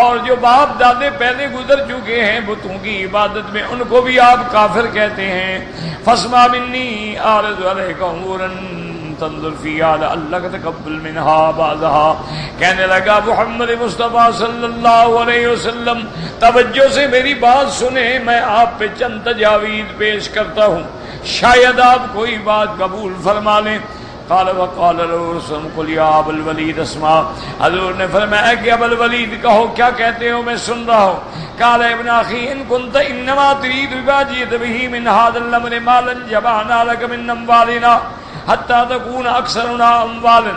اور جو باپ دادے پہلے گزر چکے ہیں بتوں کی عبادت میں ان کو بھی آپ کافر کہتے ہیں۔ فَاسْمَعْ مِنِّي أَعْرِضُ عَلَيْكَ أُمُورًا تنظر فیہا لعلک تقبل منہا بعضہا، کہنے لگا محمد مصطفیٰ صلی اللہ علیہ وسلم توجہ سے میری بات سنیں، میں آپ پہ چند تجاویز پیش کرتا ہوں، شاید آپ کوئی بات قبول فرما لیں۔ قال وقال له رسول قل یا ابا الولید اسمع، حضور نے فرمایا کہ ابا الولید کہو کیا کہتے ہو، میں سن رہا ہوں۔ قال ابن اخی ان كنت انما تريد باجیت به من هذا الامر مالا جمعنا لك من اموالنا حتی تکون اکثرنا اموالا،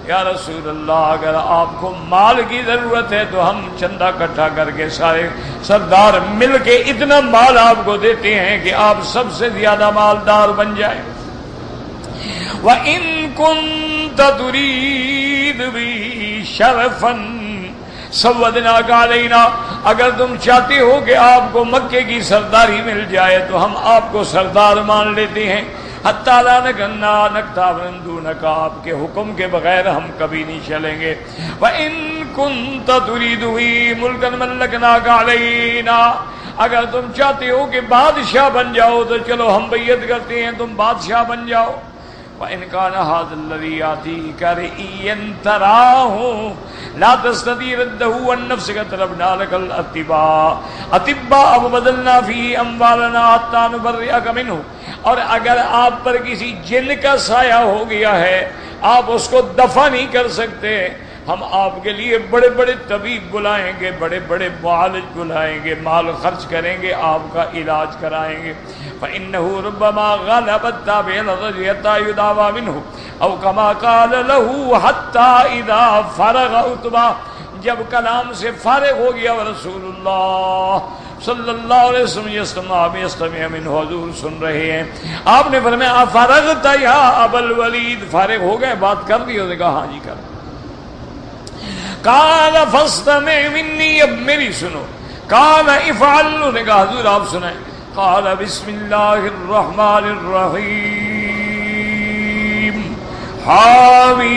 یا رسول اللہ اگر آپ کو مال کی ضرورت ہے تو ہم چندہ اکٹھا کر کے سارے سردار مل کے اتنا مال آپ کو دیتے ہیں کہ آپ سب سے زیادہ مالدار بن جائیں۔ وَإِن كُنْتَ تُرِيدُ بِهِ شَرَفًا سَوَّدْنَاكَ عَلَيْنَا، اگر تم چاہتے ہو کہ آپ کو مکے کی سرداری مل جائے تو ہم آپ کو سردار مان لیتے ہیں۔ حَتَّى لَا نَكْتَعْ مِن دُونِكَ، آپ کے حکم کے بغیر ہم کبھی نہیں چلیں گے۔ وَإِن كُنْتَ تُرِيدُ بِهِ مُلْكًا مَلَّكْنَاكَ عَلَيْنَا، اگر تم چاہتے ہو کہ بادشاہ بن جاؤ تو چلو ہم بیعت کرتے ہیں تم بادشاہ بن جاؤ۔ وَإِنْ كَانَ هَذَا الَّذِي يَأْتِيكَ رِئِيًّا تَرَاهُ لَا تَسْتَطِيعُ رَدَّهُ عَنْ نَفْسِكَ طَلَبْنَا لَكَ الْأَطِبَّاءَ وَبَذَلْنَا فِيهِ أَمْوَالَنَا حَتَّى نُبَرِّئَكَ مِنْهُ، اور اگر آپ پر کسی جن کا سایہ ہو گیا ہے آپ اس کو دفع نہیں کر سکتے، ہم آپ کے لیے بڑے بڑے طبیب بلائیں گے، بڑے بڑے معالج بلائیں گے، مال خرچ کریں گے، آپ کا علاج کرائیں گے۔ فَإِنَّهُ رُبَّمَا غَلَبَ التَّابِعَ الرَّجُلِ حَتَّى يُدَاوَىٰ مِنْهُ أَوْ كَمَا قَالَ لَهُ حَتَّى إِذَا فَرَغَ عُتْبَةٌ، جب کلام سے فارغ ہو گیا رسول اللہ صلی اللہ علیہ وسلم یستمع منہ، حضور سن رہے ہیں، آپ نے فرمایا افرغت یا ابا الولید، فارغ ہو گئے بات کر دی؟ نے کہا ہاں جی کر۔ قال فاستمع منی، اب میری سنو۔ قال افعل، نے کہا حضور آپ سنائیں۔ قال بسم اللہ الرحمن الرحیم، حامیم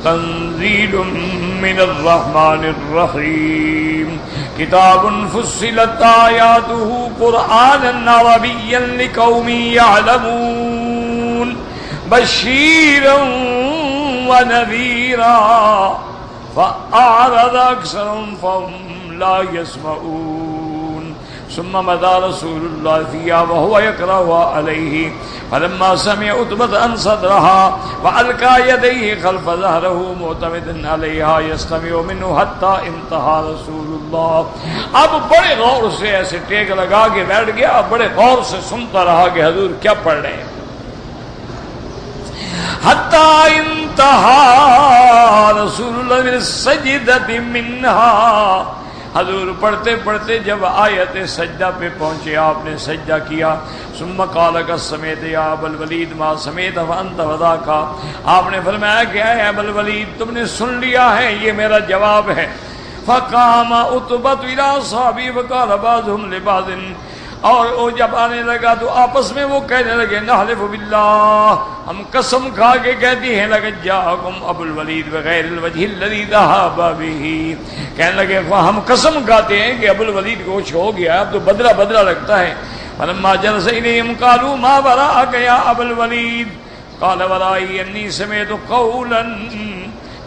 تنزیل من الرحمن الرحیم، کتاب فصلت آیاتہ قرآنا عربیا لقوم یعلمون، بشیرا ونذیرا، فأعرض أكثرهم فهم لا يسمعون، ثم مضى رسول الله فيها وهو يقرأ عليه، فلما سمع عتبة أن صدرها وألقى يديه خلف ظهره معتمدا عليها يستمع منه حتى انتهى رسول الله، اب بڑے غور سے ایسے ٹیک لگا کے بیٹھ گیا، بڑے غور سے سنتا رہا کہ حضور کیا پڑھ رہے ہیں۔ حتی انتہا رسول اللہ السجدۃ منہا، حضور پڑھتے پڑھتے جب آیت سجدہ پہ پہنچے آپ نے سجدہ کیا. ثم قال قد سمعت یا ابا الولید ما سمعت فانت وذاک، آپ نے فرمایا کہ اے ابا الولید تم نے سن لیا ہے، یہ میرا جواب ہے. فقام عتبہ الی اصحابہ وقال بعضهم لبعض، اور وہ جب آنے لگا تو آپس میں وہ کہنے لگے نحلف باللہ، ہم قسم کھا کے کہتی ہیں لقد جاءکم ابو الولید بغیر الوجہ الذی ذهب به، کہنے لگے ہم قسم کھاتے ہیں کہ ابو الولید کو کچھ ہو گیا، اب تو بدلہ بدلہ لگتا ہے. فلما جلس الیہم قالوا ما وراءک یا ابو الولید، قال ورائی انی سمعت قولا،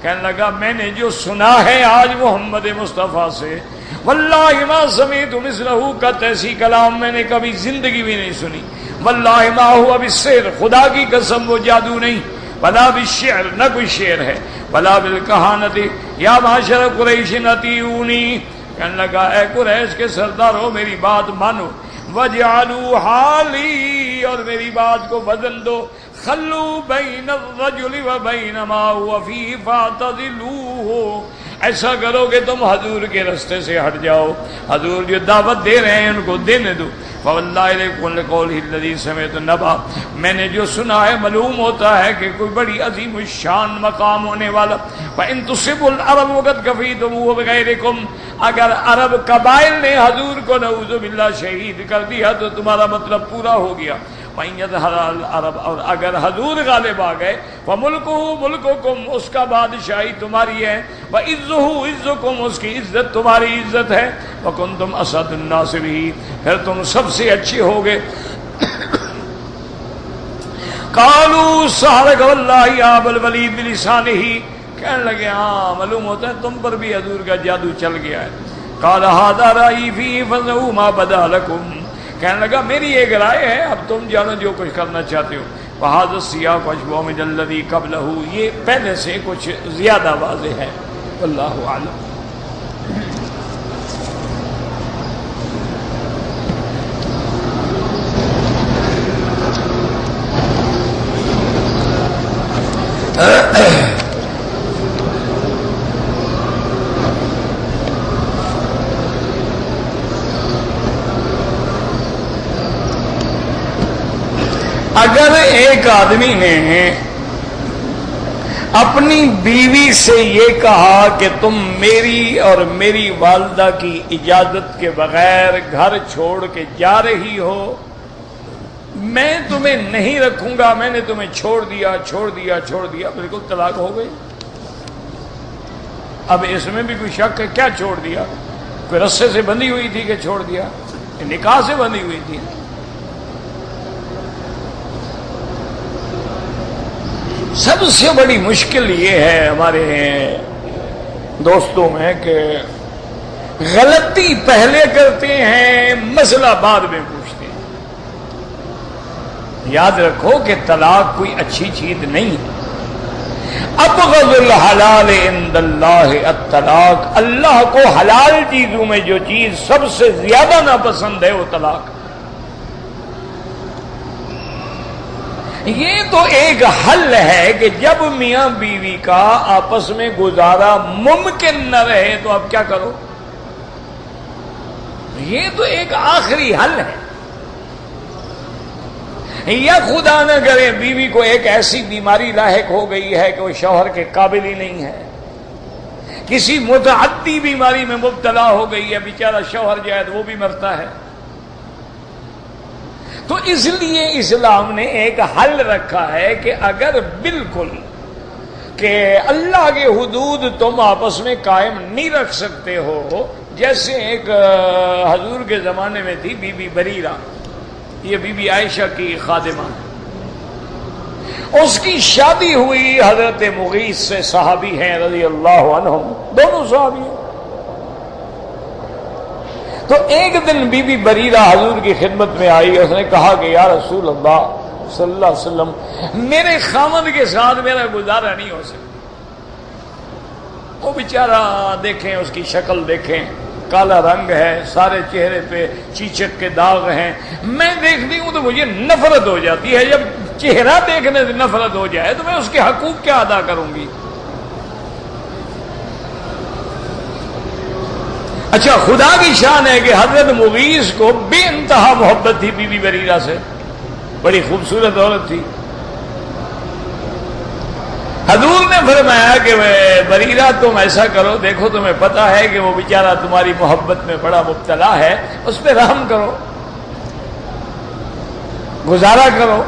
کہنے لگا میں نے جو سنا ہے آج محمد مصطفیٰ سے، واللہ ما سمعت مثلہ کا ایسی کلام میں نے کبھی زندگی بھی نہیں سنی. واللہ ما ہوا بالسحر، خدا کی قسم وہ جادو نہیں، ولا بالشعر نہ کوئی شعر ہے، ولا بالکہانت یا معاشر قریش اطیعونی، کہنے لگا اے قریش کے سردارو میری بات مانو، وجعلوا حالی، اور میری بات کو وزن دو، خلو بین الرجل و بین ما هو فیہ فاعتزلوہ، ایسا کرو کہ تم حضور کے رستے سے ہٹ جاؤ، حضور جو دعوت دے رہے ہیں ان کو دینے دو. فواللہ لقولہ الذی سمعت نبا، میں نے جو سنا ہے معلوم ہوتا ہے کہ کوئی بڑی عظیم الشان مقام ہونے والا. وَإِن تُصِبُوا الْعَرَبُ وَقَدْ كَفَيْتُمُوهُ بِغَيْرِكُمْ، اگر عرب قبائل نے حضور کو نعوذ باللہ شہید کر دیا تو تمہارا مطلب پورا ہو گیا. وَإِن يَظْهَرِ الْعَرَبُ، اور اگر حضور غالب آ گئے، فَمُلْكُهُ مُلْكُكُمْ، اس کا بادشاہی تمہاری ہے، وَعِزُّهُ عِزُّكُمْ، اس کی عزت تمہاری عزت ہے، وَكُنْتُمْ أَسَدُ النَّاسِ بِهِ، پھر تم سب سے اچھے ہوگے. قَالُوا سَحَرَكَ وَاللَّهِ يَا أَبَا الْوَلِيدِ بِلِسَانِهِ، کہنے لگے ہاں معلوم ہوتا ہے تم پر بھی حضور کا جادو چل گیا ہے. قَالَ هَذَا رَأْيِي فِيهِ فَذَرُوا مَا بَدَا لَكُمْ، کہنے لگا میری ایک رائے ہے، اب تم جانو جو کچھ کرنا چاہتے ہو. وَهَذَا السِّيَاقُ أَشْبَهُ مِنَ الَّذِي قَبْلَهُ، یہ پہلے سے کچھ زیادہ واضح ہے. واللہ اعلم. اگر ایک آدمی نے اپنی بیوی سے یہ کہا کہ تم میری اور میری والدہ کی اجازت کے بغیر گھر چھوڑ کے جا رہی ہو، میں تمہیں نہیں رکھوں گا، میں نے تمہیں چھوڑ دیا چھوڑ دیا چھوڑ دیا، بالکل طلاق ہو گئی. اب اس میں بھی کوئی شک ہے، کیا چھوڑ دیا؟ کوئی رسے سے بندھی ہوئی تھی کہ چھوڑ دیا؟ نکاح سے بندھی ہوئی تھی. سب سے بڑی مشکل یہ ہے ہمارے دوستوں میں کہ غلطی پہلے کرتے ہیں، مسئلہ بعد میں پوچھتے ہیں. یاد رکھو کہ طلاق کوئی اچھی چیز نہیں. ابغض الحلال عند اللہ الطلاق، اللہ کو حلال چیزوں میں جو چیز سب سے زیادہ ناپسند ہے وہ طلاق. یہ تو ایک حل ہے کہ جب میاں بیوی کا آپس میں گزارا ممکن نہ رہے تو اب کیا کرو. یہ تو ایک آخری حل ہے. یا خدا نہ کرے بیوی کو ایک ایسی بیماری لاحق ہو گئی ہے کہ وہ شوہر کے قابل ہی نہیں ہے، کسی متعدی بیماری میں مبتلا ہو گئی ہے، بیچارہ شوہر جو ہے وہ بھی مرتا ہے. تو اس لیے اسلام نے ایک حل رکھا ہے کہ اگر بالکل کہ اللہ کے حدود تم آپس میں قائم نہیں رکھ سکتے ہو، جیسے ایک حضور کے زمانے میں تھی بی بی بریرہ، یہ بی بی عائشہ کی خادمہ، اس کی شادی ہوئی حضرت مغیث سے، صحابی ہیں رضی اللہ عنہم، دونوں صحابی ہیں. تو ایک دن بی بی بریرہ حضور کی خدمت میں آئی، اس نے کہا کہ یا رسول اللہ صلی اللہ علیہ وسلم، میرے خامد کے ساتھ میرا گزارا نہیں ہو سکتا. وہ بیچارہ دیکھیں، اس کی شکل دیکھیں، کالا رنگ ہے، سارے چہرے پہ چیچک کے داغ ہیں، میں دیکھتی ہوں تو مجھے نفرت ہو جاتی ہے۔ جب چہرہ دیکھنے سے نفرت ہو جائے تو میں اس کے حقوق کیا ادا کروں گی؟ اچھا، خدا کی شان ہے کہ حضرت مغیث کو بے انتہا محبت تھی بی بی بریرہ سے، بڑی خوبصورت عورت تھی۔ حضور نے فرمایا کہ بریرہ تم ایسا کرو، دیکھو تمہیں پتا ہے کہ وہ بیچارہ تمہاری محبت میں بڑا مبتلا ہے، اس پہ رحم کرو، گزارا کرو۔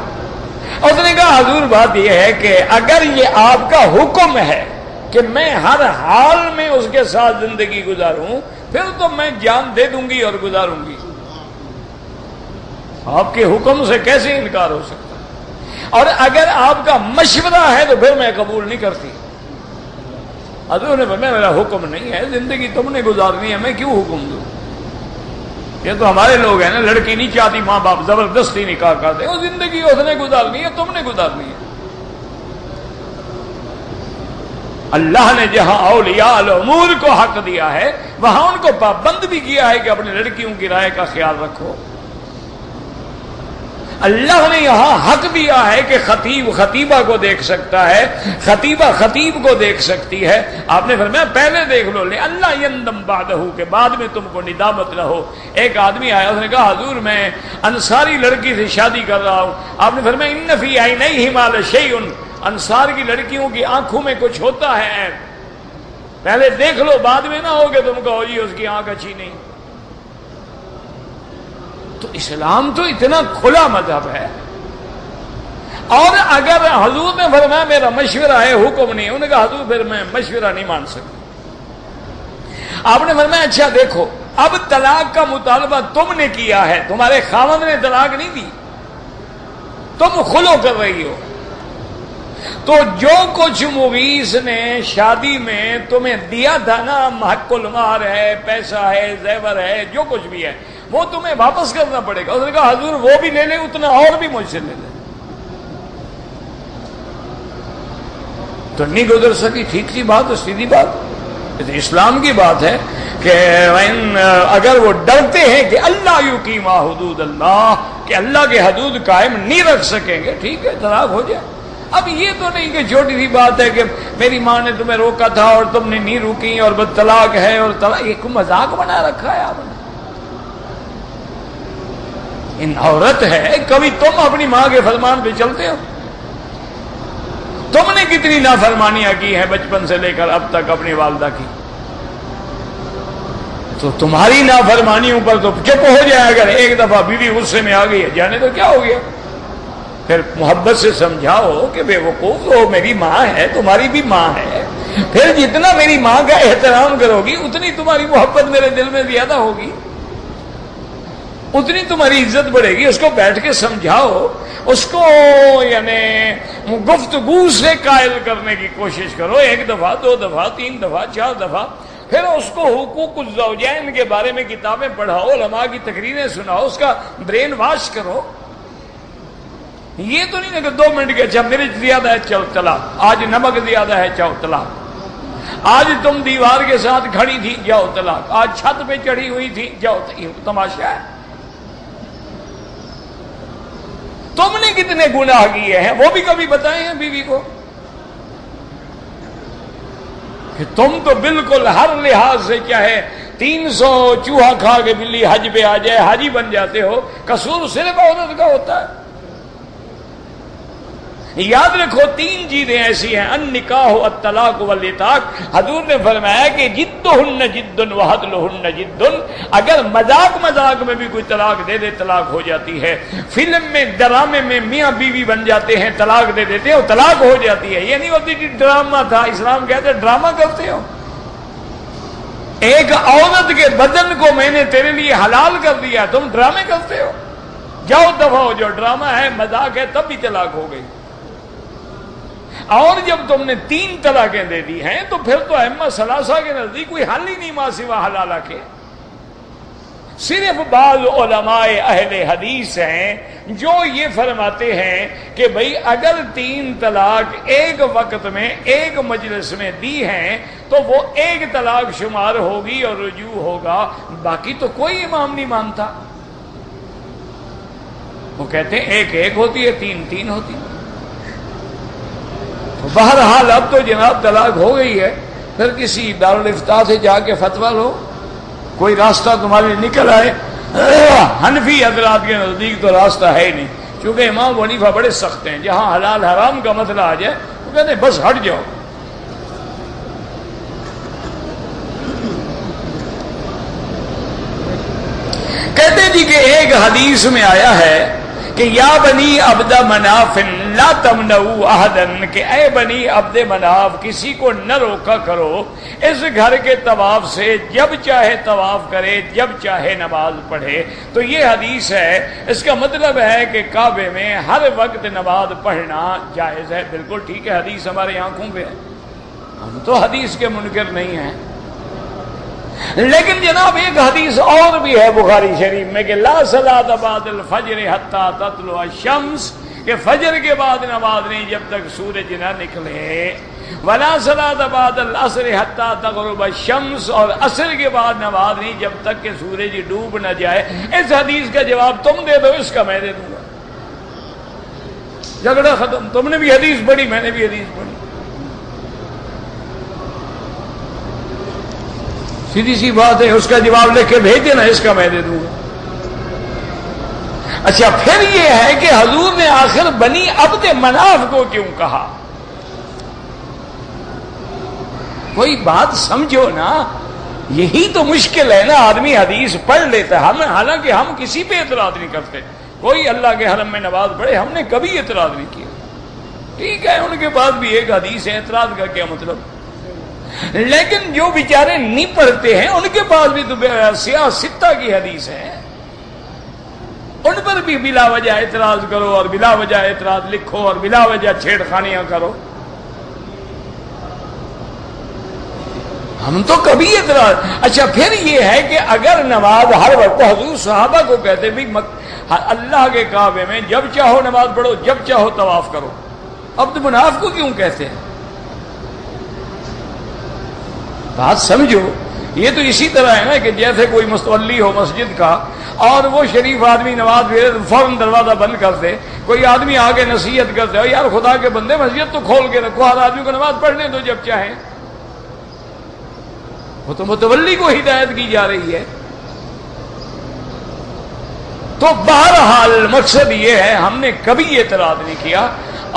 اس نے کہا حضور بات یہ ہے کہ اگر یہ آپ کا حکم ہے کہ میں ہر حال میں اس کے ساتھ زندگی گزاروں، پھر تو میں جان دے دوں گی اور گزاروں گی۔ آپ کے حکم سے کیسے انکار ہو سکتا؟ اور اگر آپ کا مشورہ ہے تو پھر میں قبول نہیں کرتی۔ حضور نے فرمایا میرا حکم نہیں ہے، زندگی تم نے گزارنی ہے، میں کیوں حکم دوں؟ یہ تو ہمارے لوگ ہیں نا، لڑکی نہیں چاہتی، ماں باپ زبردستی نکاح کرتے، وہ زندگی اس نے گزارنی ہے، تم نے گزارنی ہے۔ اللہ نے جہاں اولیاء الامور کو حق دیا ہے وہاں ان کو پابند بھی کیا ہے کہ اپنی لڑکیوں کی رائے کا خیال رکھو۔ اللہ نے یہاں حق دیا ہے کہ خطیب خطیبہ کو دیکھ سکتا ہے، خطیبہ خطیب کو دیکھ سکتی ہے۔ آپ نے فرمایا پہلے دیکھ لو، لے اللہ یندم بعدہ، کہ بعد میں تم کو ندامت نہ ہو۔ ایک آدمی آیا، اس نے کہا حضور میں انصاری لڑکی سے شادی کر رہا ہوں۔ آپ نے فرمایا ان فی عینیہما لشیء، انصار کی لڑکیوں کی آنکھوں میں کچھ ہوتا ہے عیب، پہلے دیکھ لو، بعد میں نہ ہو کہ تم کہو جی اس کی آنکھ اچھی نہیں۔ تو اسلام تو اتنا کھلا مذہب ہے۔ اور اگر حضور نے فرمایا میرا مشورہ ہے، حکم نہیں، انہوں نے کہا حضور پھر میں مشورہ نہیں مان سکتا۔ آپ نے فرمایا اچھا دیکھو، اب طلاق کا مطالبہ تم نے کیا ہے، تمہارے خاوند نے طلاق نہیں دی، تم خلو کر رہی ہو، تو جو کچھ مغیث نے شادی میں تمہیں دیا تھا نا، محق المہر ہے، پیسہ ہے، زیور ہے، جو کچھ بھی ہے، وہ تمہیں واپس کرنا پڑے گا۔ اس نے کہا حضور وہ بھی لے لے، اتنا اور بھی مجھ سے لے لے۔ تو نہیں گزر سکی، ٹھیک سی بات ہے، سیدھی بات، اسلام کی بات ہے کہ اگر وہ ڈرتے ہیں کہ اللہ یقیم حدود اللہ، کہ اللہ کے حدود قائم نہیں رکھ سکیں گے، ٹھیک ہے طلاق ہو جائے۔ اب یہ تو نہیں کہ چھوٹی سی بات ہے کہ میری ماں نے تمہیں روکا تھا اور تم نے نہیں روکی اور بس طلاق ہے، اور طلاق یہ کوئی مذاق بنا رکھا ہے آپ نے۔ ان عورت ہے، کبھی تم اپنی ماں کے فرمان پہ چلتے ہو؟ تم نے کتنی نافرمانیاں کی ہیں بچپن سے لے کر اب تک اپنی والدہ کی؟ تو تمہاری نافرمانیوں پر تو چپ ہو جائے، اگر ایک دفعہ بیوی غصے میں آ گئی ہے جانے تو کیا ہو گیا، پھر محبت سے سمجھاؤ کہ بے وقوف ہو، میری ماں ہے، تمہاری بھی ماں ہے، پھر جتنا میری ماں کا احترام کرو گی اتنی تمہاری محبت میرے دل میں زیادہ ہوگی، اتنی تمہاری عزت بڑھے گی۔ اس کو بیٹھ کے سمجھاؤ، اس کو یعنی گفتگو سے قائل کرنے کی کوشش کرو، ایک دفعہ، دو دفعہ، تین دفعہ، چار دفعہ، پھر اس کو حقوق الزوجین کے بارے میں کتابیں پڑھاؤ، علماء کی تقریریں سناؤ، اس کا برین واش کرو۔ یہ تو نہیں ہے کہ 2 منٹ کے اچھا مرچ زیادہ ہے چلو طلاق، آج نمک زیادہ ہے چاہو طلاق، آج تم دیوار کے ساتھ کھڑی تھی جاؤ طلاق، آج چھت پہ چڑھی ہوئی تھی جاؤ، تماشا ہے۔ تم نے کتنے گناہ کیے ہیں وہ بھی کبھی بتائے ہیں بیوی کو؟ کہ تم تو بالکل ہر لحاظ سے چاہے 300 چوہا کھا کے بلی حج پہ آ جائے حاجی بن جاتے ہو، قصور صرف عورت کا ہوتا ہے۔ یاد رکھو 3 چیزیں ایسی ہیں، النکاح الطلاق والعتاق۔ حضور نے فرمایا کہ جدہن جد وحدلہن جد، اگر مذاق میں بھی کوئی طلاق دے دے طلاق ہو جاتی ہے، فلم میں ڈرامے میں میاں بیوی بن جاتے ہیں طلاق دے دیتے ہیں اور طلاق ہو جاتی ہے۔ یہ نہیں ہوتی کہ ڈرامہ تھا، اسلام کہتے ہیں ڈرامہ کرتے ہو، ایک عورت کے بدن کو میں نے تیرے لیے حلال کر دیا، تم ڈرامے کرتے ہو، جاؤ دفعہ ہو، جو ڈرامہ ہے مذاق ہے تب بھی طلاق ہو گئی۔ اور جب تم نے 3 طلاقیں دے دی ہیں تو پھر تو ائمہ ثلاثہ کے نزدیک کوئی حل ہی نہیں ماں سوا حلالہ کے۔ صرف بعض علماء اہل حدیث ہیں جو یہ فرماتے ہیں کہ بھئی اگر 3 طلاق ایک وقت میں ایک مجلس میں دی ہیں تو وہ ایک طلاق شمار ہوگی اور رجوع ہوگا، باقی تو کوئی امام نہیں مانتا۔ وہ کہتے ہیں ایک ایک ہوتی ہے، 3 3 ہوتی ہے۔ بہرحال اب تو جناب طلاق ہو گئی ہے، پھر کسی دارالافتاء سے جا کے فتویٰ لو، کوئی راستہ تمہارے نکل آئے۔ حنفی حضرات کے نزدیک تو راستہ ہے ہی نہیں، چونکہ امام ابو حنیفہ بڑے سخت ہیں، جہاں حلال حرام کا مسئلہ آ جائے وہ کہتے ہیں بس ہٹ جاؤ۔ کہتے جی کہ ایک حدیث میں آیا ہے کہ یا بنی عبد مناف لا تمنعوا احدا، کہ اے بنی عبد مناف کسی کو نہ روکا کرو اس گھر کے طواف سے، جب چاہے طواف کرے جب چاہے نماز پڑھے۔ تو یہ حدیث ہے، اس کا مطلب ہے کہ کعبے میں ہر وقت نماز پڑھنا جائز ہے۔ بالکل ٹھیک ہے، حدیث ہمارے آنکھوں پہ ہے، ہم تو حدیث کے منکر نہیں ہیں۔ لیکن جناب ایک حدیث اور بھی ہے بخاری شریف میں کہ لا صلاۃ بعد الفجر حتی تطلع الشمس، کہ فجر کے بعد نماز نہیں جب تک سورج نہ نکلے، ولا صلاۃ بعد العصر حتی تغرب الشمس، اور عصر کے بعد نماز نہیں جب تک کہ سورج ڈوب نہ جائے۔ اس حدیث کا جواب تم دے دو، اس کا میں دے دوں گا، جھگڑا ختم۔ تم نے بھی حدیث پڑھی، میں نے بھی حدیث پڑھی، سیدھی سی بات ہے، اس کا جواب لکھ کے بھیج دینا، اس کا میں دے دوں گا۔ اچھا پھر یہ ہے کہ حضور نے آخر بنی عبد مناف کو کیوں کہا؟ کوئی بات سمجھو نا، یہی تو مشکل ہے نا، آدمی حدیث پڑھ لیتا ہے، حالانکہ ہم کسی پہ اعتراض نہیں کرتے، کوئی اللہ کے حرم میں نماز پڑھے ہم نے کبھی اعتراض نہیں کیا، ٹھیک ہے ان کے پاس بھی ایک حدیث ہے، اعتراض کا کیا مطلب؟ لیکن جو بیچارے نہیں پڑھتے ہیں ان کے پاس بھی تو سیاہ ستہ کی حدیث ہے، ان پر بھی بلا وجہ اعتراض کرو اور بلا وجہ اعتراض لکھو اور بلا وجہ چھیڑ خانیاں کرو۔ ہم تو کبھی اعتراض۔ اچھا پھر یہ ہے کہ اگر نماز ہر وقت، حضور صحابہ کو کہتے بھی اللہ کے کعبے میں جب چاہو نماز پڑھو جب چاہو طواف کرو، عبد مناف کو کیوں کہتے ہیں؟ بات سمجھو، یہ تو اسی طرح ہے نا کہ جیسے کوئی مستولی ہو مسجد کا اور وہ شریف آدمی نماز پڑھے فوراً دروازہ بند کر دے، کوئی آدمی آگے نصیحت کرتے ہو یار خدا کے بندے مسجد تو کھول کے رکھو، ہر آدمی کو نماز پڑھنے دو جب چاہے، وہ تو متولی کو ہدایت کی جا رہی ہے۔ تو بہرحال مقصد یہ ہے ہم نے کبھی اعتراض نہیں کیا،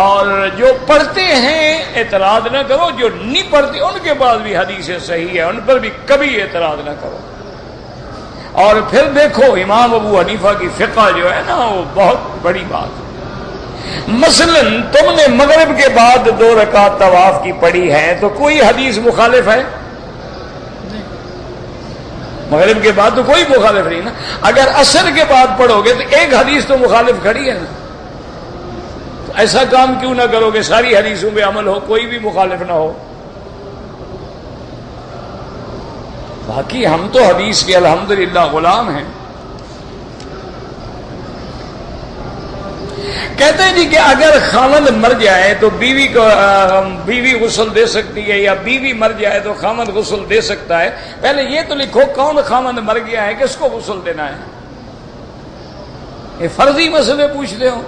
اور جو پڑھتے ہیں اعتراض نہ کرو، جو نہیں پڑھتے ان کے پاس بھی حدیث صحیح ہے، ان پر بھی کبھی اعتراض نہ کرو۔ اور پھر دیکھو امام ابو حنیفہ کی فقہ جو ہے نا وہ بہت بڑی بات ہے۔ مثلا تم نے مغرب کے بعد 2 رکعت طواف کی پڑھی ہے تو کوئی حدیث مخالف ہے؟ مغرب کے بعد تو کوئی مخالف نہیں نا۔ اگر عصر کے بعد پڑھو گے تو ایک حدیث تو مخالف کھڑی ہے نا، تو ایسا کام کیوں نہ کرو کہ ساری حدیثوں پہ عمل ہو، کوئی بھی مخالف نہ ہو۔ باقی ہم تو حدیث کے الحمدللہ غلام ہیں۔ کہتے ہیں جی کہ اگر خاوند مر جائے تو بیوی غسل دے سکتی ہے، یا بیوی مر جائے تو خاوند غسل دے سکتا ہے؟ پہلے یہ تو لکھو کون خاوند مر گیا ہے، کس کو غسل دینا ہے؟ یہ فرضی مسئلے پوچھتے ہو۔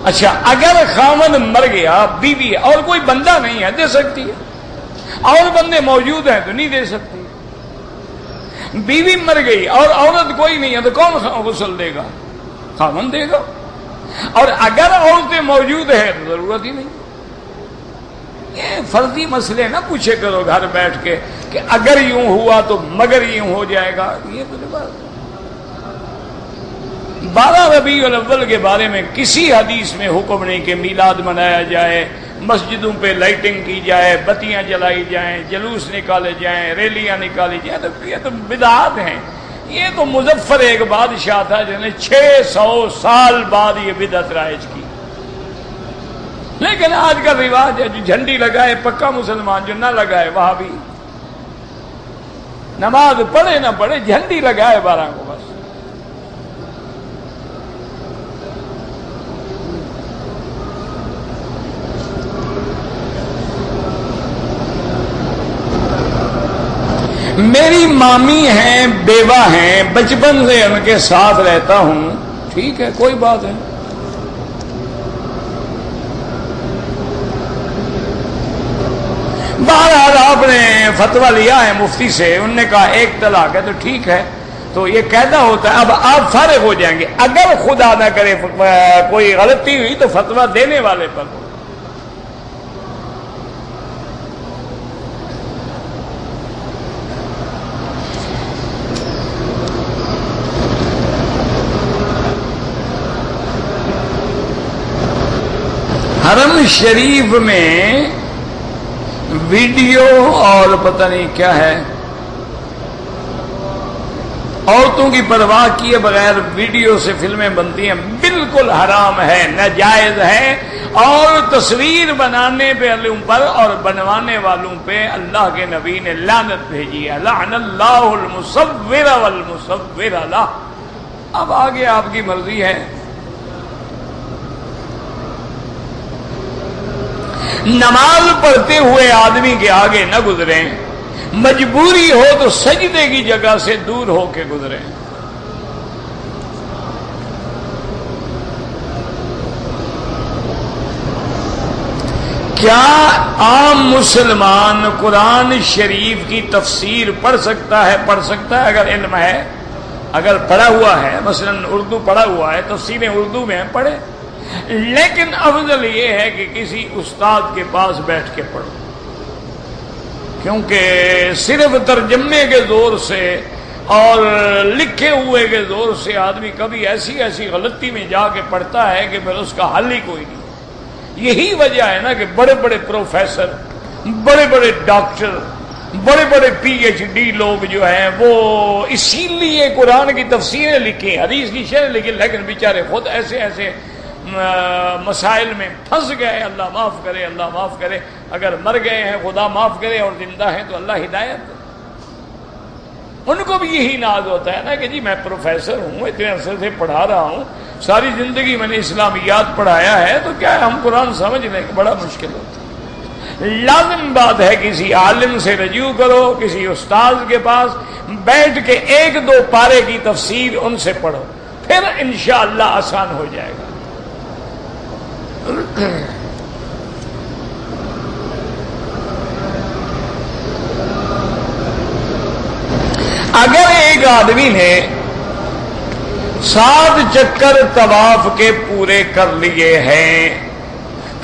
اچھا اگر خاوند مر گیا، بیوی اور کوئی بندہ نہیں ہے دے سکتی ہے، اور بندے موجود ہیں تو نہیں دے سکتی۔ بیوی مر گئی اور عورت کوئی نہیں ہے تو کون غسل دے گا؟ خاوند دے گا۔ اور اگر عورتیں موجود ہیں تو ضرورت ہی نہیں۔ یہ فرضی مسئلے نہ پوچھے کرو گھر بیٹھ کے کہ اگر یوں ہوا تو مگر یوں ہو جائے گا، یہ تو بات۔ 12 ربیع الاول کے بارے میں کسی حدیث میں حکم نہیں کہ میلاد منایا جائے، مسجدوں پہ لائٹنگ کی جائے، بتیاں جلائی جائیں، جلوس نکالے جائیں، ریلیاں نکالی جائیں، تو یہ تو بدعات ہیں۔ یہ تو مظفر ایک بادشاہ تھا جس نے 600 سال بعد یہ بدعت رائج کی۔ لیکن آج کا رواج ہے جو جھنڈی لگائے پکا مسلمان، جو نہ لگائے وہاں بھی، نماز پڑھے نہ پڑھے جھنڈی لگائے 12 کو بس۔ میری مامی ہیں، بیوہ ہیں، بچپن سے ان کے ساتھ رہتا ہوں، ٹھیک ہے کوئی بات ہے. بہرحال آپ نے فتویٰ لیا ہے مفتی سے، انہوں نے کہا ایک طلاق ہے تو ٹھیک ہے، تو یہ قاعدہ ہوتا ہے. اب آپ فارغ ہو جائیں گے. اگر خدا نہ کرے کوئی غلطی ہوئی تو فتویٰ دینے والے پر ہو. حرم شریف میں ویڈیو اور پتہ نہیں کیا ہے، عورتوں کی پرواہ کیے بغیر ویڈیو سے فلمیں بنتی ہیں، بالکل حرام ہے، ناجائز ہے. اور تصویر بنانے پہ پر اور بنوانے والوں پہ اللہ کے نبی نے لعنت بھیجی ہے. لعن اللہ المصور والمصور له. اب آگے آپ کی مرضی ہے. نماز پڑھتے ہوئے آدمی کے آگے نہ گزریں، مجبوری ہو تو سجدے کی جگہ سے دور ہو کے گزریں. کیا عام مسلمان قرآن شریف کی تفسیر پڑھ سکتا ہے؟ پڑھ سکتا ہے اگر علم ہے، اگر پڑھا ہوا ہے. مثلا اردو پڑھا ہوا ہے، تفسیریں اردو میں پڑھے. لیکن افضل یہ ہے کہ کسی استاد کے پاس بیٹھ کے پڑھو، کیونکہ صرف ترجمے کے زور سے اور لکھے ہوئے کے زور سے آدمی کبھی ایسی غلطی میں جا کے پڑھتا ہے کہ پھر اس کا حل ہی کوئی نہیں. یہی وجہ ہے نا کہ بڑے بڑے پروفیسر، بڑے بڑے ڈاکٹر، بڑے بڑے پی ایچ ڈی لوگ جو ہیں وہ اسی لیے قرآن کی تفسیریں لکھی، حدیث کی شرح لکھی، لیکن بیچارے خود ایسے مسائل میں پھنس گئے. اللہ معاف کرے، اللہ معاف کرے. اگر مر گئے ہیں خدا معاف کرے، اور زندہ ہیں تو اللہ ہدایت دے. ان کو بھی یہی ناز ہوتا ہے نا کہ جی میں پروفیسر ہوں، اتنے عرصے سے پڑھا رہا ہوں، ساری زندگی میں نے اسلامیات پڑھایا ہے، تو کیا ہے ہم قرآن سمجھ لیں کہ بڑا مشکل ہوتا ہے. لازم بات ہے کسی عالم سے رجوع کرو، کسی استاد کے پاس بیٹھ کے 1-2 پارے کی تفسیر ان سے پڑھو، پھر انشاءاللہ آسان ہو جائے گا. اگر ایک آدمی نے 7 چکر طواف کے پورے کر لیے ہیں،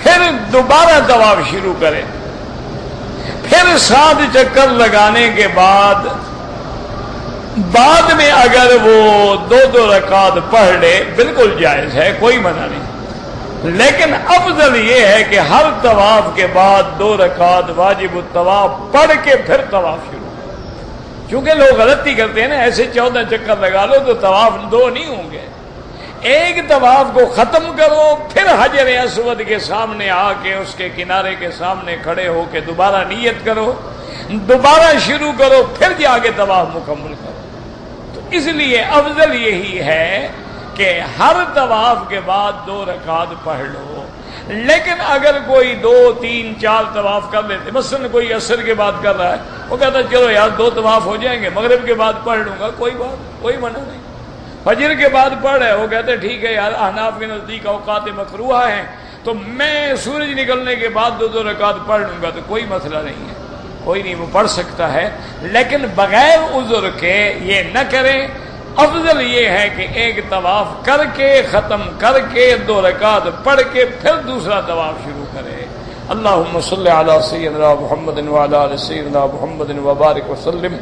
پھر دوبارہ طواف شروع کرے، پھر 7 چکر لگانے کے بعد میں اگر وہ 2 رکعت پڑھ لے، بالکل جائز ہے، کوئی منع نہیں. لیکن افضل یہ ہے کہ ہر طواف کے بعد 2 رکعت واجب الطواف پڑھ کے پھر طواف شروع. چونکہ لوگ غلطی کرتے ہیں نا، ایسے 14 چکر لگا لو تو طواف 2 نہیں ہوں گے. ایک طواف کو ختم کرو، پھر حجر اسود کے سامنے آ کے اس کے کنارے کے سامنے کھڑے ہو کے دوبارہ نیت کرو، دوبارہ شروع کرو، پھر جا کے طواف مکمل کرو. تو اس لیے افضل یہی ہے کہ ہر طواف کے بعد 2 رکعت پڑھ لو. لیکن اگر کوئی 2، 3، 4 طواف کر لیتے، مثلا کوئی عصر کے بعد کر رہا ہے، وہ کہتا ہے چلو یار 2 طواف ہو جائیں گے، مغرب کے بعد پڑھ لوں گا، کوئی منع نہیں. فجر کے بعد پڑھ رہے، وہ کہتے ہیں ٹھیک ہے یار احناف کے نزدیک اوقات مکروہ ہیں، تو میں سورج نکلنے کے بعد 2 رکعت پڑھ لوں گا، تو کوئی مسئلہ نہیں ہے، کوئی نہیں، وہ پڑھ سکتا ہے. لیکن بغیر عذر کے یہ نہ کریں. افضل یہ ہے کہ ایک طواف کر کے ختم کر کے 2 رکعت پڑھ کے پھر دوسرا طواف شروع کرے. اللہم صلی علی سیدنا محمد وعلی آل سیدنا محمد وبارک وسلم.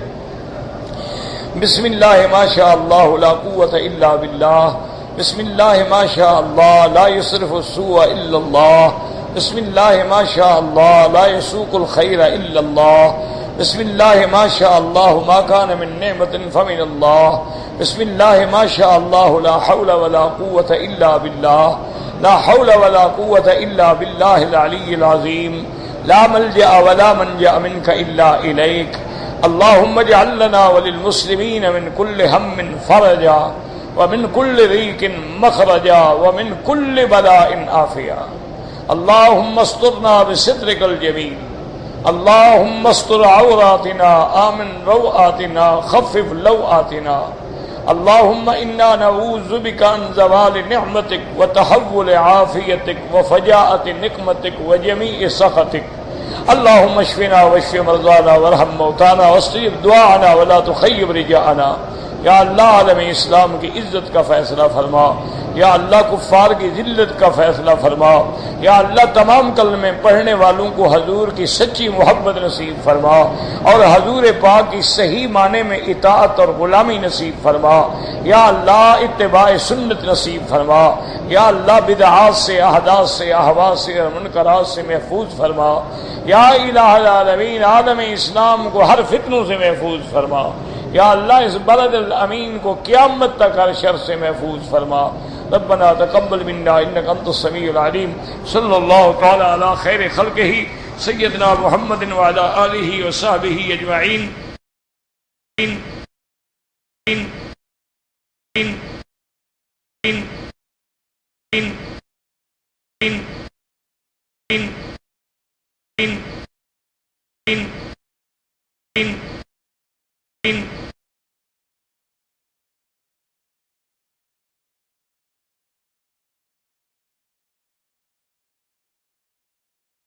بسم اللہ ما شاء اللہ لا قوة الا باللہ. بسم اللہ ما شاء اللہ لا يصرف السوء الا اللہ. بسم اللہ ما شاء اللہ لا يسوق الخیر الا اللہ. بسم اللہ ما شاء اللہ ما کان من نعمت فمن اللہ. بسم اللہ ما شاء اللہ لا حول ولا قوة الا باللہ. لا حول ولا قوة الا باللہ العلی العظیم. لا ملجأ ولا منجأ منک الا الیک. اللہم اجعل لنا وللمسلمین من کل ہم فرجا ومن کل ضیق مخرجا ومن کل بلاء عافیا. اللہم استرنا بسترک الجمیل. اللهم استر عوراتنا آمن روآتنا خفف لوآتنا اللهم إنا نعوذ بك عن زوال نعمتك وتحول عافيتك وفجاءة نقمتك وجميع سخطك اللهم اشفنا واشف مرضانا وارحم موتانا واستجب دعانا ولا تخيب رجاءنا. یا اللہ عالم اسلام کی عزت کا فیصلہ فرما، یا اللہ کفار کی ذلت کا فیصلہ فرما، یا اللہ تمام کلمے پڑھنے والوں کو حضور کی سچی محبت نصیب فرما اور حضور پاک کی صحیح معنی میں اطاعت اور غلامی نصیب فرما. یا اللہ اتباع سنت نصیب فرما. یا اللہ بدعات سے، احداث سے، اہوا سے اور منکرات سے محفوظ فرما. یا الہ العالمین عالم اسلام کو ہر فتنوں سے محفوظ فرما. یا اللہ اس بلد الامین کو قیامت تک ہر شر سے محفوظ فرما. ربنا تقبل منا انک انت السمیع العلیم. صلی اللہ تعالی علی خیر خلقہ سیدنا محمد وعلی آلہ وصحبہ اجمعین. in